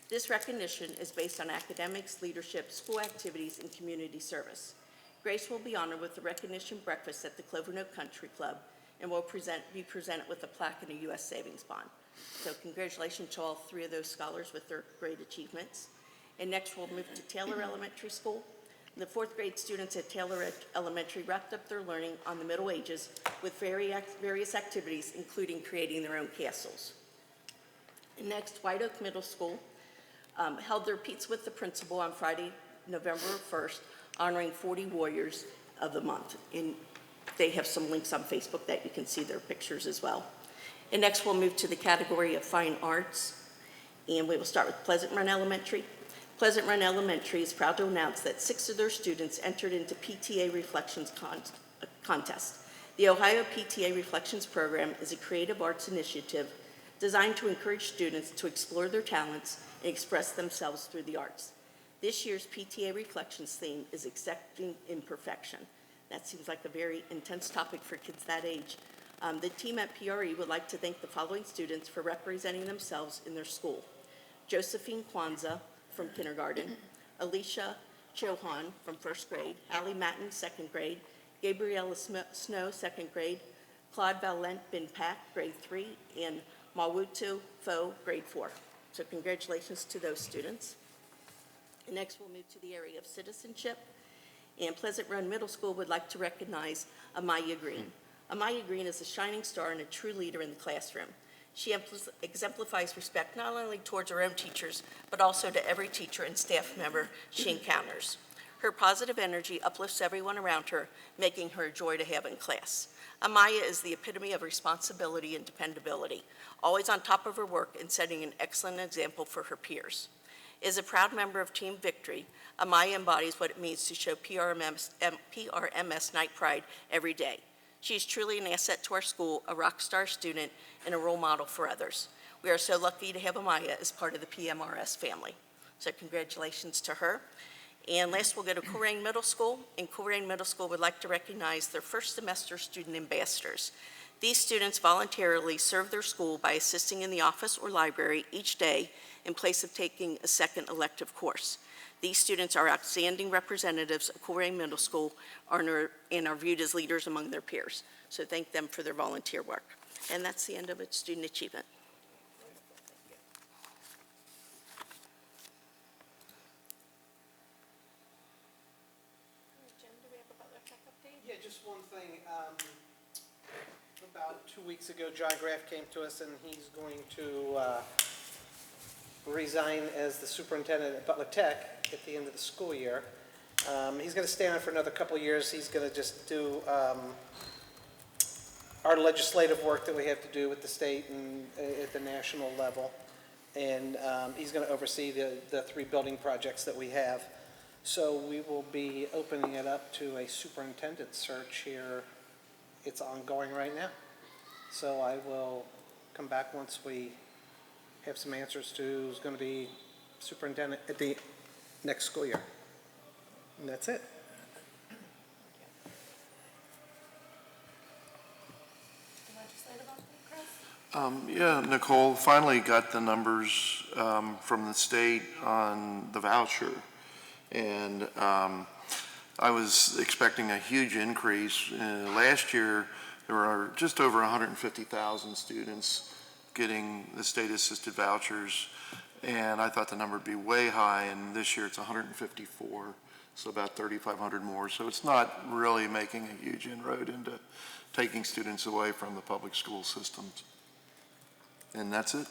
This recognition is based on academics, leadership, school activities, and community service. Grace will be honored with the recognition breakfast at the Clover Nook Country Club, and will be presented with a plaque and a U.S. savings bond. So congratulations to all three of those scholars with their great achievements. And next we'll move to Taylor Elementary School. The fourth grade students at Taylor Elementary wrapped up their learning on the Middle Ages with various activities, including creating their own castles. And next, White Oak Middle School held their Pizza with the Principal on Friday, November 1st, honoring 40 Warriors of the Month. And they have some links on Facebook that you can see their pictures as well. And next, we'll move to the category of Fine Arts. And we will start with Pleasant Run Elementary. Pleasant Run Elementary is proud to announce that 6 of their students entered into PTA Reflections Contest. The Ohio PTA Reflections Program is a creative arts initiative designed to encourage students to explore their talents and express themselves through the arts. This year's PTA Reflections theme is Accepting Imperfection. That seems like a very intense topic for kids that age. The team at PRE would like to thank the following students for representing themselves in their school. Josephine Kwanzaa from kindergarten, Alicia Chohan from first grade, Allie Matten, second grade, Gabriella Snow, second grade, Claude Valent Binpak, grade 3, and Mawutu Fo, grade 4. So congratulations to those students. And next we'll move to the area of citizenship. And Pleasant Run Middle School would like to recognize Amaya Green. Amaya Green is a shining star and a true leader in the classroom. She exemplifies respect not only towards her own teachers, but also to every teacher and staff member she encounters. Her positive energy uplifts everyone around her, making her a joy to have in class. Amaya is the epitome of responsibility and dependability, always on top of her work and setting an excellent example for her peers. As a proud member of Team Victory, Amaya embodies what it means to show PRMS Night Pride every day. She is truly an asset to our school, a rock star student, and a role model for others. We are so lucky to have Amaya as part of the PMRS family. So congratulations to her. And last, we'll go to Colerain Middle School. And Colerain Middle School would like to recognize their first semester student ambassadors. These students voluntarily serve their school by assisting in the office or library each day in place of taking a second elective course. These students are outstanding representatives of Colerain Middle School and are viewed as leaders among their peers. So thank them for their volunteer work. And that's the end of its student achievement. Yeah, just one thing. About 2 weeks ago, John Graff came to us, and he's going to resign as the superintendent at Butler Tech at the end of the school year. He's going to stay on for another couple of years. He's going to just do our legislative work that we have to do with the state and at the national level. And he's going to oversee the 3 building projects that we have. So we will be opening it up to a superintendent search here. It's ongoing right now. So I will come back once we have some answers to who's going to be superintendent at the next school year. And that's it. Yeah, Nicole finally got the numbers from the state on the voucher. And I was expecting a huge increase. Last year, there were just over 150,000 students getting the state-assisted vouchers, and I thought the number would be way high, and this year it's 154, so about 3,500 more. So it's not really making a huge inroad into taking students away from the public school systems. And that's it.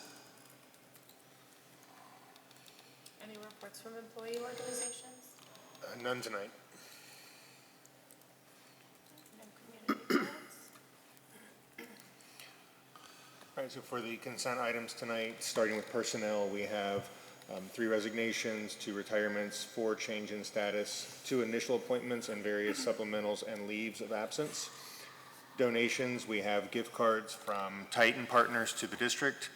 Any reports from employee organizations? None tonight. No community reports? All right, so for the consent items tonight, starting with personnel, we have 3 resignations, 2 retirements, 4 change in status, 2 initial appointments, and various supplementals and leaves of absence. Donations, we have gift cards from Titan Partners to the district,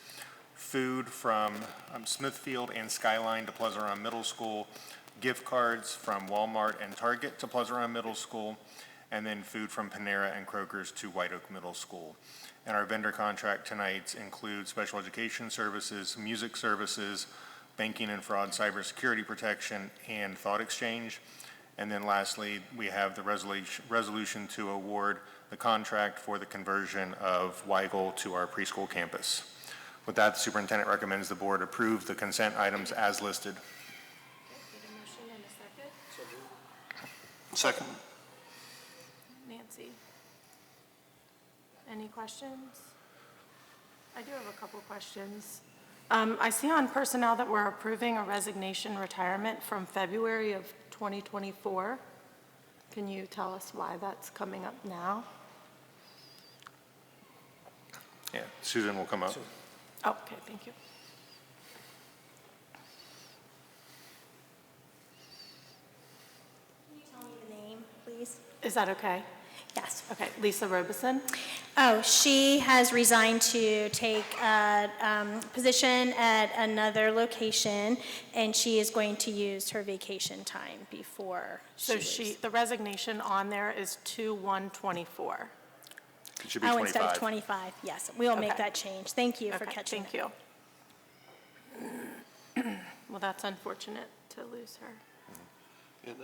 food from Smithfield and Skyline to Pleasant Run Middle School, gift cards from Walmart and Target to Pleasant Run Middle School, and then food from Panera and Kroger's to White Oak Middle School. And our vendor contract tonight includes special education services, music services, banking and fraud, cybersecurity protection, and Thought Exchange. And then lastly, we have the resolution to award the contract for the conversion of Weigel to our preschool campus. With that, the superintendent recommends the board approve the consent items as listed. Get a motion and a second. Second. Nancy. Any questions? I do have a couple questions. I see on personnel that we're approving a resignation retirement from February of 2024. Can you tell us why that's coming up now? Yeah, Susan will come up. Oh, okay, thank you. Can you tell me the name, please? Is that okay? Yes. Okay, Lisa Robeson. Oh, she has resigned to take a position at another location, and she is going to use her vacation time before So leaves. the resignation on there is 2/1/24. It should be Oh, instead of 25. 25, yes. We'll make Okay. that change. Thank you for Okay, catching thank that. you. Well, that's unfortunate to lose her. And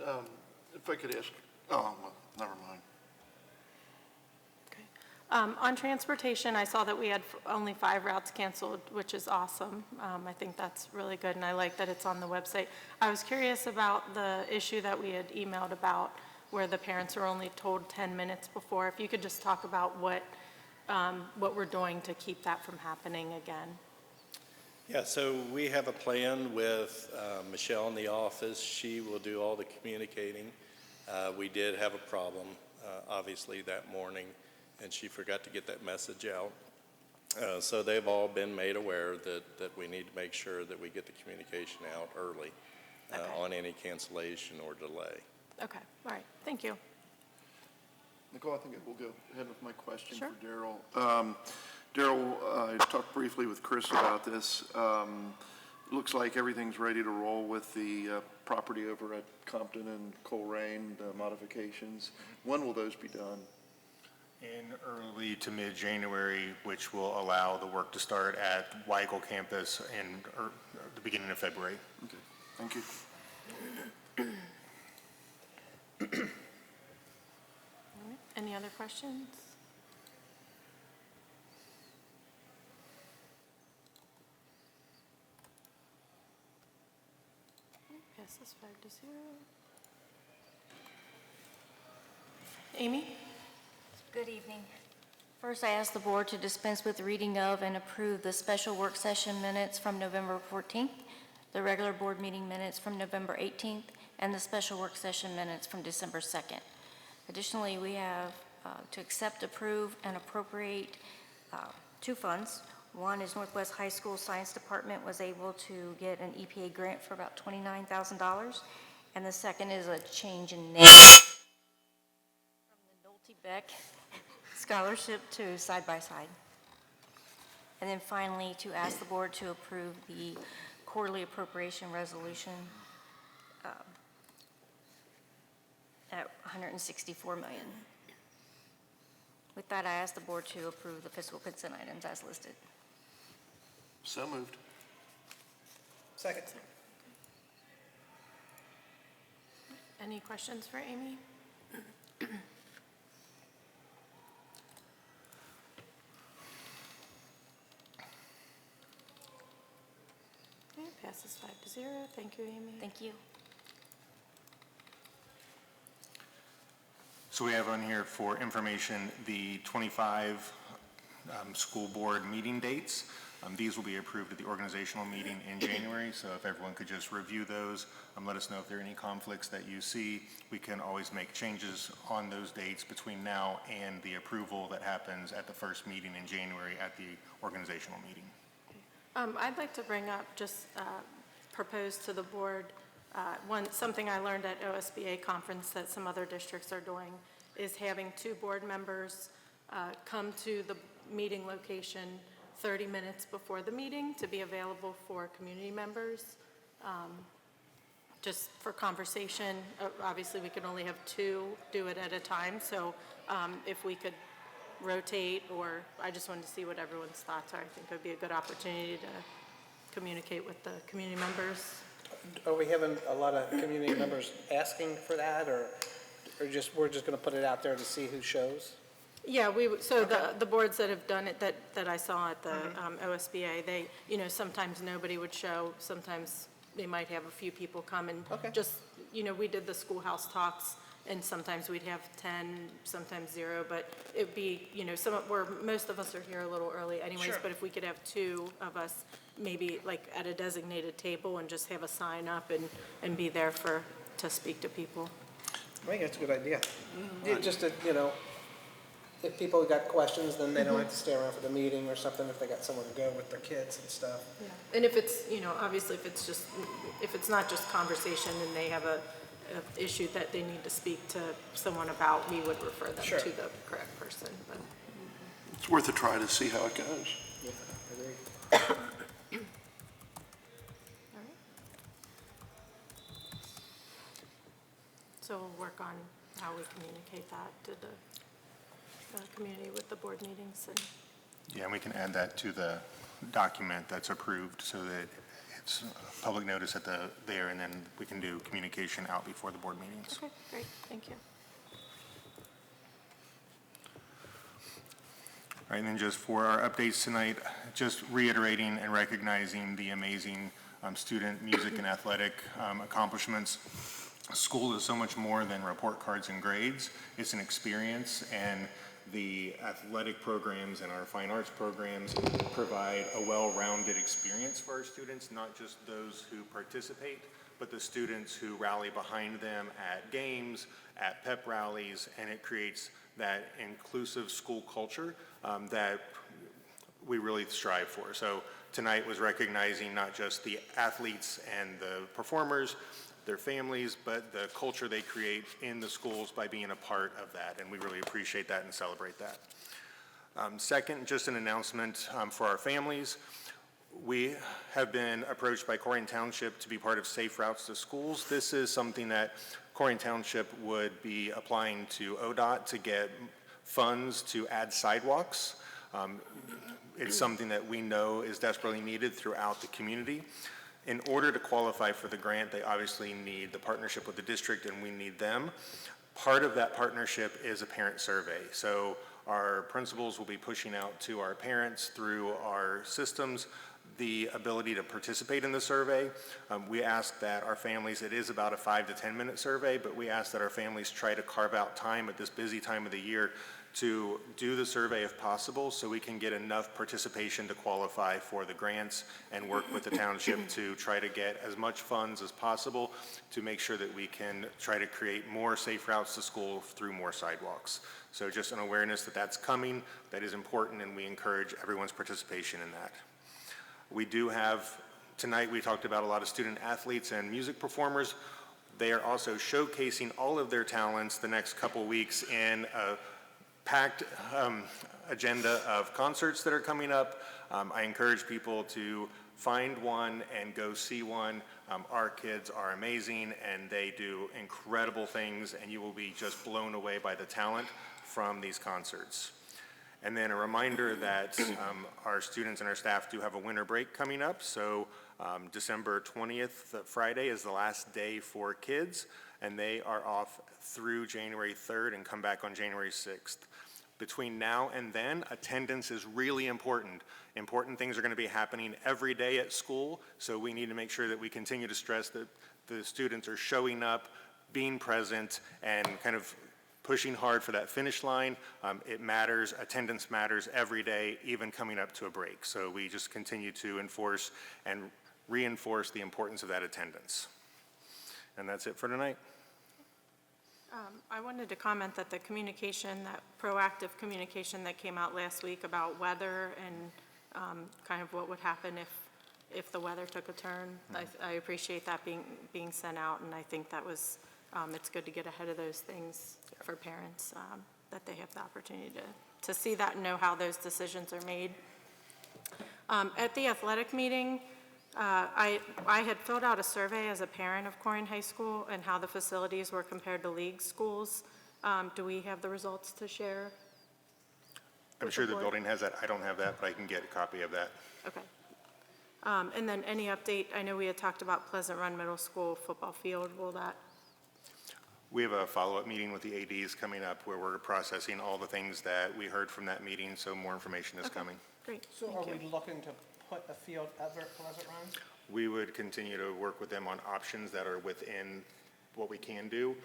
if I could ask, oh, well, never mind. On transportation, I saw that we had only 5 routes canceled, which is awesome. I think that's really good, and I like that it's on the website. I was curious about the issue that we had emailed about where the parents are only told 10 minutes before. If you could just talk about what we're doing to keep that from happening again. Yeah, so we have a plan with Michelle in the office. She will do all the communicating. We did have a problem, obviously, that morning, and she forgot to get that message out. So they've all been made aware that we need to make sure that we get the communication out early on any cancellation or delay. Okay, all right, thank you. Nicole, I think we'll go ahead with my question Sure. for Daryl. Daryl, I talked briefly with Chris about this. Looks like everything's ready to roll with the property over at Compton and Coleraine, the modifications. When will those be done? In early to mid-January, which will allow the work to start at Weigel campus in the beginning of February. Okay, thank you. Any other questions? Passes 5-0. Amy? Good evening. First, I ask the board to dispense with the reading of and approve the special work session minutes from November 14th, the regular board meeting minutes from November 18th, and the special work session minutes from December 2nd. Additionally, we have to accept, approve, and appropriate 2 funds. One is Northwest High School Science Department was able to get an EPA grant for about $29,000, and the second is a change in name from the Nolte Beck Scholarship to Side by Side. And then finally, to ask the board to approve the quarterly appropriation resolution at $164 million. With that, I ask the board to approve the fiscal consent items as listed. So moved. Second. Any questions for Amy? Okay, passes 5-0. Thank you, Amy. Thank you. So we have on here for information the 25 school board meeting dates. These will be approved at the organizational meeting in January, so if everyone could just review those, let us know if there are any conflicts that you see. We can always make changes on those dates between now and the approval that happens at the first meeting in January at the organizational meeting. I'd like to bring up, just propose to the board, something I learned at OSBA conference that some other districts are doing is having 2 board members come to the meeting location 30 minutes before the meeting to be available for community members, just for conversation. Obviously, we can only have 2 do it at a time, so if we could rotate, or I just wanted to see what everyone's thoughts are. I think it would be a good opportunity to communicate with the community members. Are we having a lot of community members asking for that, or we're just going to put it out there to see who shows? Yeah, so the boards that have done it, that I saw at the OSBA, they, sometimes nobody would show, sometimes they might have a few people come and just, we did the schoolhouse talks, and sometimes we'd have 10, sometimes 0, but it'd be, most of us are here a little early anyways, Sure. but if we could have 2 of us, maybe like at a designated table and just have a sign up and be there to speak to people. I think that's a good idea. Yeah, just to, if people got questions, then they don't have to stay around for the meeting or something, if they got somewhere to go with their kids and stuff. And if it's, obviously if it's not just conversation and they have a issue that they need to speak to someone about, we would refer them Sure. to the correct person, but. It's worth a try to see how it goes. Yeah, I agree. So we'll work on how we communicate that to the community with the board meetings and. Yeah, and we can add that to the document that's approved so that it's public notice there, and then we can do communication out before the board meetings. Okay, great, thank you. All right, and then just for our updates tonight, just reiterating and recognizing the amazing student music and athletic accomplishments. School is so much more than report cards and grades. It's an experience, and the athletic programs and our fine arts programs provide a well-rounded experience for our students, not just those who participate, but the students who rally behind them at games, at pep rallies, and it creates that inclusive school culture that we really strive for. So tonight was recognizing not just the athletes and the performers, their families, but the culture they create in the schools by being a part of that, and we really appreciate that and celebrate that. Second, just an announcement for our families. We have been approached by Corrigan Township to be part of Safe Routes to Schools. This is something that Corrigan Township would be applying to ODOT to get funds to add sidewalks. It's something that we know is desperately needed throughout the community. In order to qualify for the grant, they obviously need the partnership with the district, and we need them. Part of that partnership is a parent survey. So our principals will be pushing out to our parents through our systems the ability to participate in the survey. We ask that our families, it is about a 5 to 10 minute survey, but we ask that our families try to carve out time at this busy time of the year to do the survey if possible, so we can get enough participation to qualify for the grants and work with the township to try to get as much funds as possible to make sure that we can try to create more safe routes to school through more sidewalks. So just an awareness that that's coming, that is important, and we encourage everyone's participation in that. We do have, tonight we talked about a lot of student athletes and music performers. They are also showcasing all of their talents the next couple weeks in a packed agenda of concerts that are coming up. I encourage people to find one and go see one. Our kids are amazing and they do incredible things, and you will be just blown away by the talent from these concerts. And then a reminder that our students and our staff do have a winter break coming up. So December 20th, Friday, is the last day for kids, and they are off through January 3rd and come back on January 6th. Between now and then, attendance is really important. Important things are going to be happening every day at school, so we need to make sure that we continue to stress that the students are showing up, being present, and kind of pushing hard for that finish line. It matters, attendance matters every day, even coming up to a break. So we just continue to enforce and reinforce the importance of that attendance. And that's it for tonight. I wanted to comment that the communication, that proactive communication that came out last week about weather and kind of what would happen if the weather took a turn, I appreciate that being sent out, and I think that was, it's good to get ahead of those things for parents, that they have the opportunity to see that and know how those decisions are made. At the athletic meeting, I had filled out a survey as a parent of Corrigan High School and how the facilities were compared to league schools. Do we have the results to share? I'm sure the building has that. I don't have that, but I can get a copy of that. Okay. And then any update, I know we had talked about Pleasant Run Middle School football field, will that? We have a follow-up meeting with the ADs coming up where we're processing all the things that we heard from that meeting, so more information is coming. Great, So thank are you. we looking to put a field ever at Pleasant Run? We would continue to work with them on options that are within what we can do.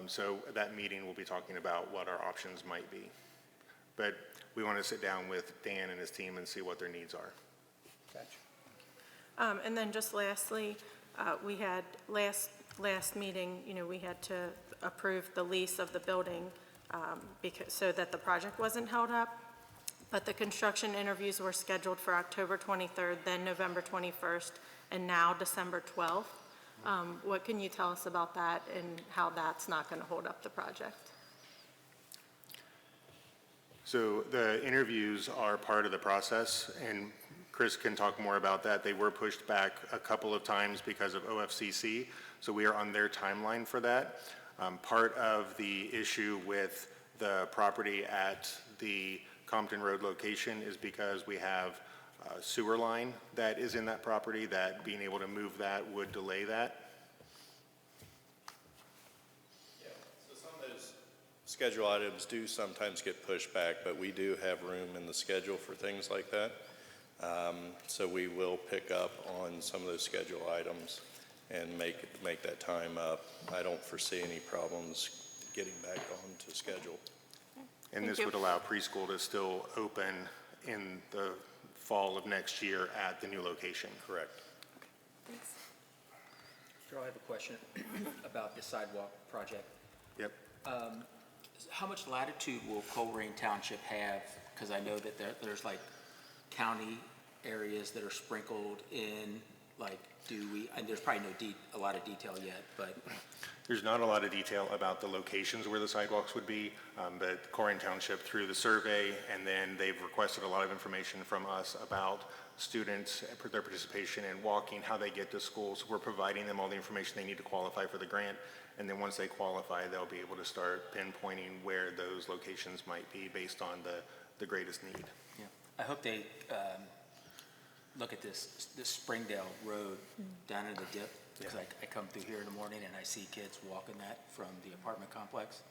So that meeting will be talking about what our options might be. But we want to sit down with Dan and his team and see what their needs are. Gotcha. And then just lastly, we had last meeting, we had to approve the lease of the building so that the project wasn't held up. But the construction interviews were scheduled for October 23rd, then November 21st, and now December 12th. What can you tell us about that and how that's not going to hold up the project? So the interviews are part of the process, and Chris can talk more about that. They were pushed back a couple of times because of OFCC, so we are on their timeline for that. Part of the issue with the property at the Compton Road location is because we have a sewer line that is in that property, that being able to move that would delay that. Yeah, so some of those schedule items do sometimes get pushed back, but we do have room in the schedule for things like that. So we will pick up on some of those schedule items and make that time up. I don't foresee any problems getting back on to schedule. And this would allow preschool to still open in the fall of next year at the new location. Correct. Thanks. Darrell, I have a question about the sidewalk project. Yep. How much latitude will Colerain Township have? Because I know that there's like county areas that are sprinkled in, like, and there's probably a lot of detail yet, but. There's not a lot of detail about the locations where the sidewalks would be, but Colerain Township, through the survey, and then they've requested a lot of information from us about students, their participation in walking, how they get to school. So we're providing them all the information they need to qualify for the grant. And then once they qualify, they'll be able to start pinpointing where those locations might be based on the greatest need. Yeah. I hope they look at this Springdale Road down in the dip. Because I come through here in the morning and I see kids walking that from the apartment complex.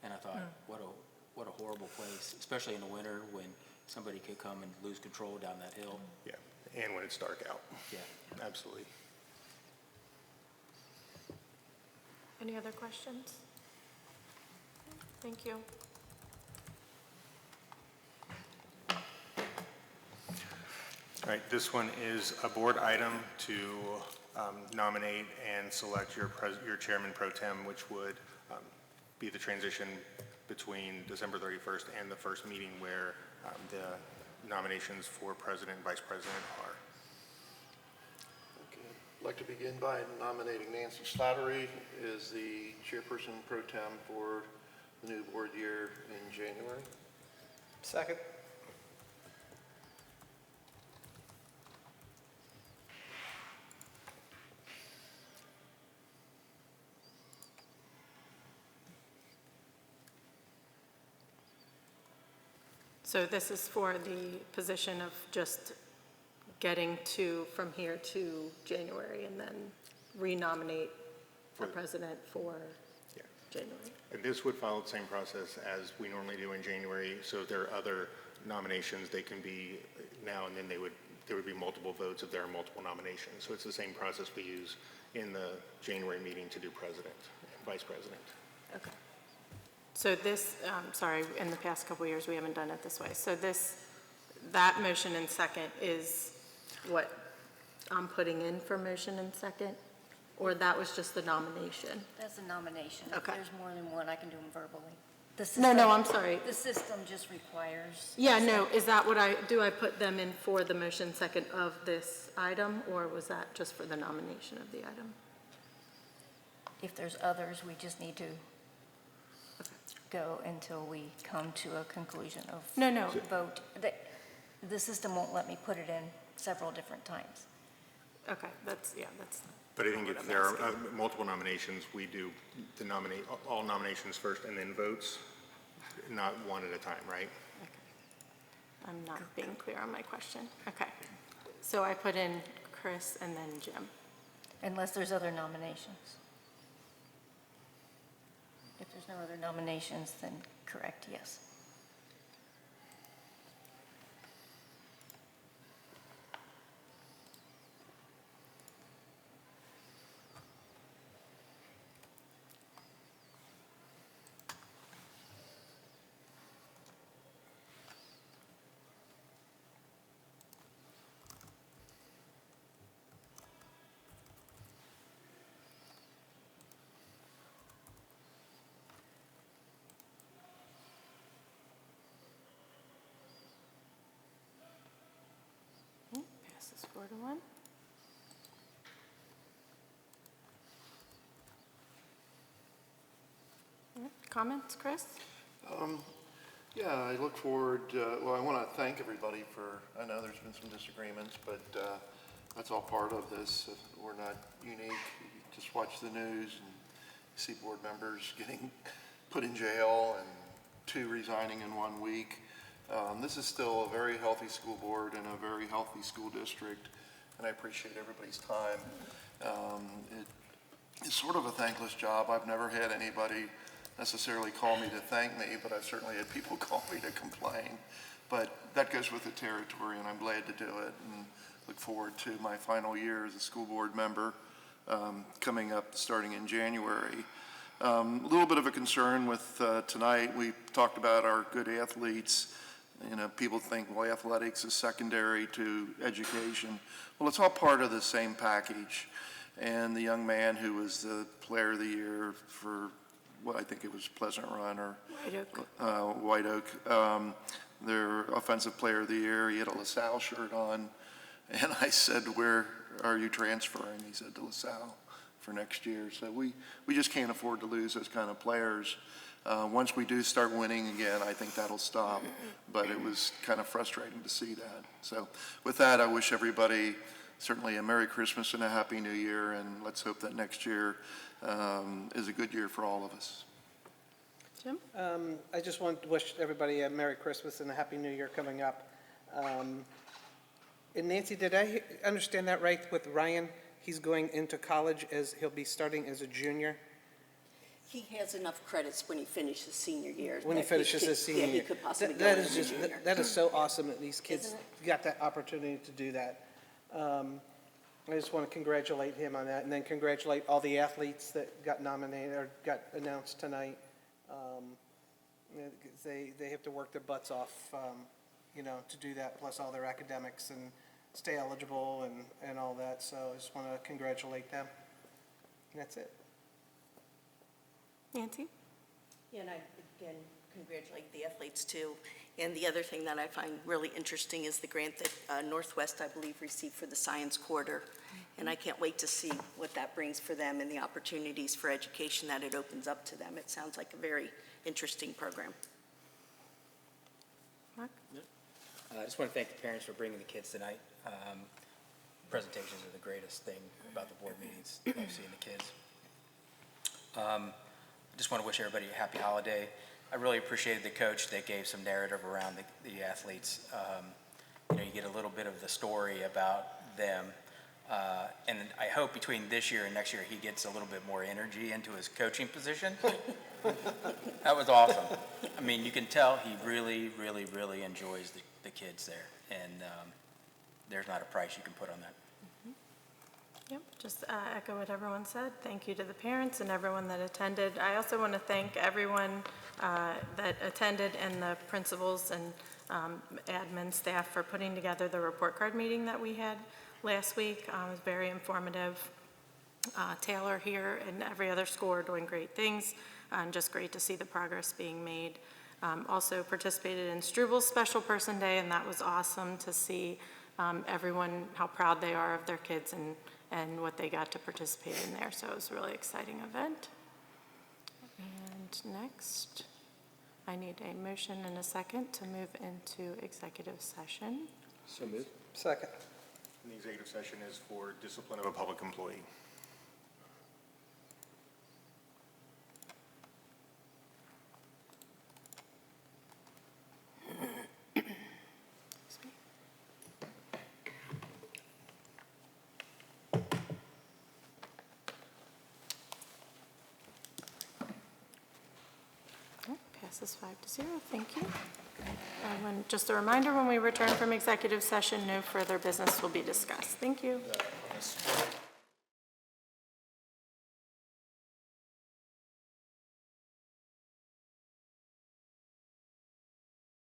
And I thought, what a horrible place, especially in the winter when somebody could come and lose control down that hill. Yeah, and when it's dark out. Yeah. Absolutely. Any other questions? Thank you. All right, this one is a board item to nominate and select your chairman pro tem, which would be the transition between December 31st and the first meeting where the nominations for president and vice president are. Okay. I'd like to begin by nominating Nancy Slattery as the chairperson pro tem for the new board year in January. Second. So this is for the position of just getting from here to January and then renominate the president for January. And this would follow the same process as we normally do in January. So if there are other nominations, they can be now and then there would be multiple votes if there are multiple nominations. So it's the same process we use in the January meeting to do president and vice president. Okay. So this, sorry, in the past couple of years, we haven't done it this way. So that motion and second is what I'm putting in for motion and second? Or that was just the nomination? That's a nomination. If Okay. there's more than one, I can do them verbally. The No, system- I'm sorry. The system just requires. Yeah, no, is that what do I put them in for the motion second of this item? Or was that just for the nomination of the item? If there's others, we just need to go until we come to a conclusion of No. vote. The system won't let me put it in several different times. Okay, that's. But I think if there are multiple nominations, we do all nominations first and then votes, not one at a time, right? I'm not being clear on my question. Okay. So I put in Chris, and then Jim. Unless there's other nominations. If there's no other nominations, then correct, yes. Passes 4-1. Comments, Chris? Yeah, I look forward, well, I want to thank everybody for, I know there's been some disagreements, but that's all part of this. We're not unique. You just watch the news and see board members getting put in jail and 2 resigning in 1 week. This is still a very healthy school board and a very healthy school district, and I appreciate everybody's time. It's sort of a thankless job. I've never had anybody necessarily call me to thank me, but I've certainly had people call me to complain. But that goes with the territory, and I'm glad to do it, and look forward to my final year as a school board member coming up starting in January. A little bit of a concern with tonight. We talked about our good athletes. You know, people think, well, athletics is secondary to education. Well, it's all part of the same package. And the young man who was the player of the year for what I think it was Pleasant Run or White Oak, their offensive player of the year, he had a LaSalle shirt on. And I said, where are you transferring? He said, to LaSalle for next year. So we just can't afford to lose those kind of players. Once we do start winning again, I think that'll stop. But it was kind of frustrating to see that. So with that, I wish everybody certainly a Merry Christmas and a Happy New Year. And let's hope that next year is a good year for all of us. Jim? I just want to wish everybody a Merry Christmas and a Happy New Year coming up. And Nancy, did I understand that right with Ryan? He's going into college as he'll be starting as a junior? He has enough credits when he finishes senior year. When he finishes his senior year. Yeah, he could possibly go That as is a junior. that is so awesome that these kids Isn't got that opportunity to do that. I just want to congratulate him on that, and then congratulate all the athletes that got nominated or got announced tonight. They have to work their butts off, to do that, plus all their academics and stay eligible and all that. So I just want to congratulate them. And that's it. Nancy? Yeah, and I, again, congratulate the athletes too. And the other thing that I find really interesting is the grant that Northwest, I believe, received for the Science Quarter. And I can't wait to see what that brings for them and the opportunities for education that it opens up to them. It sounds like a very interesting program. Mark? I just want to thank the parents for bringing the kids tonight. Presentations are the greatest thing about the board meetings. Love seeing the kids. I just want to wish everybody a happy holiday. I really appreciated the coach that gave some narrative around the athletes. You get a little bit of the story about them. And I hope between this year and next year, he gets a little bit more energy into his coaching position. That was awesome. I mean, you can tell he really, really, really enjoys the kids there. And there's not a price you can put on that. Yep, just echo what everyone said. Thank you to the parents and everyone that attended. I also want to thank everyone that attended and the principals and admin staff for putting together the report card meeting that we had last week. It was very informative. Taylor here and every other school are doing great things, and just great to see the progress being made. Also participated in Struvel's Special Person Day, and that was awesome to see everyone, how proud they are of their kids and what they got to participate in there. So it was a really exciting event. And next, I need a motion and a second to move into executive session. So moved. Second. And the executive session is for discipline of a public employee. Passes 5-0. Thank you. Just a reminder, when we return from executive session, no further business will be discussed. Thank you.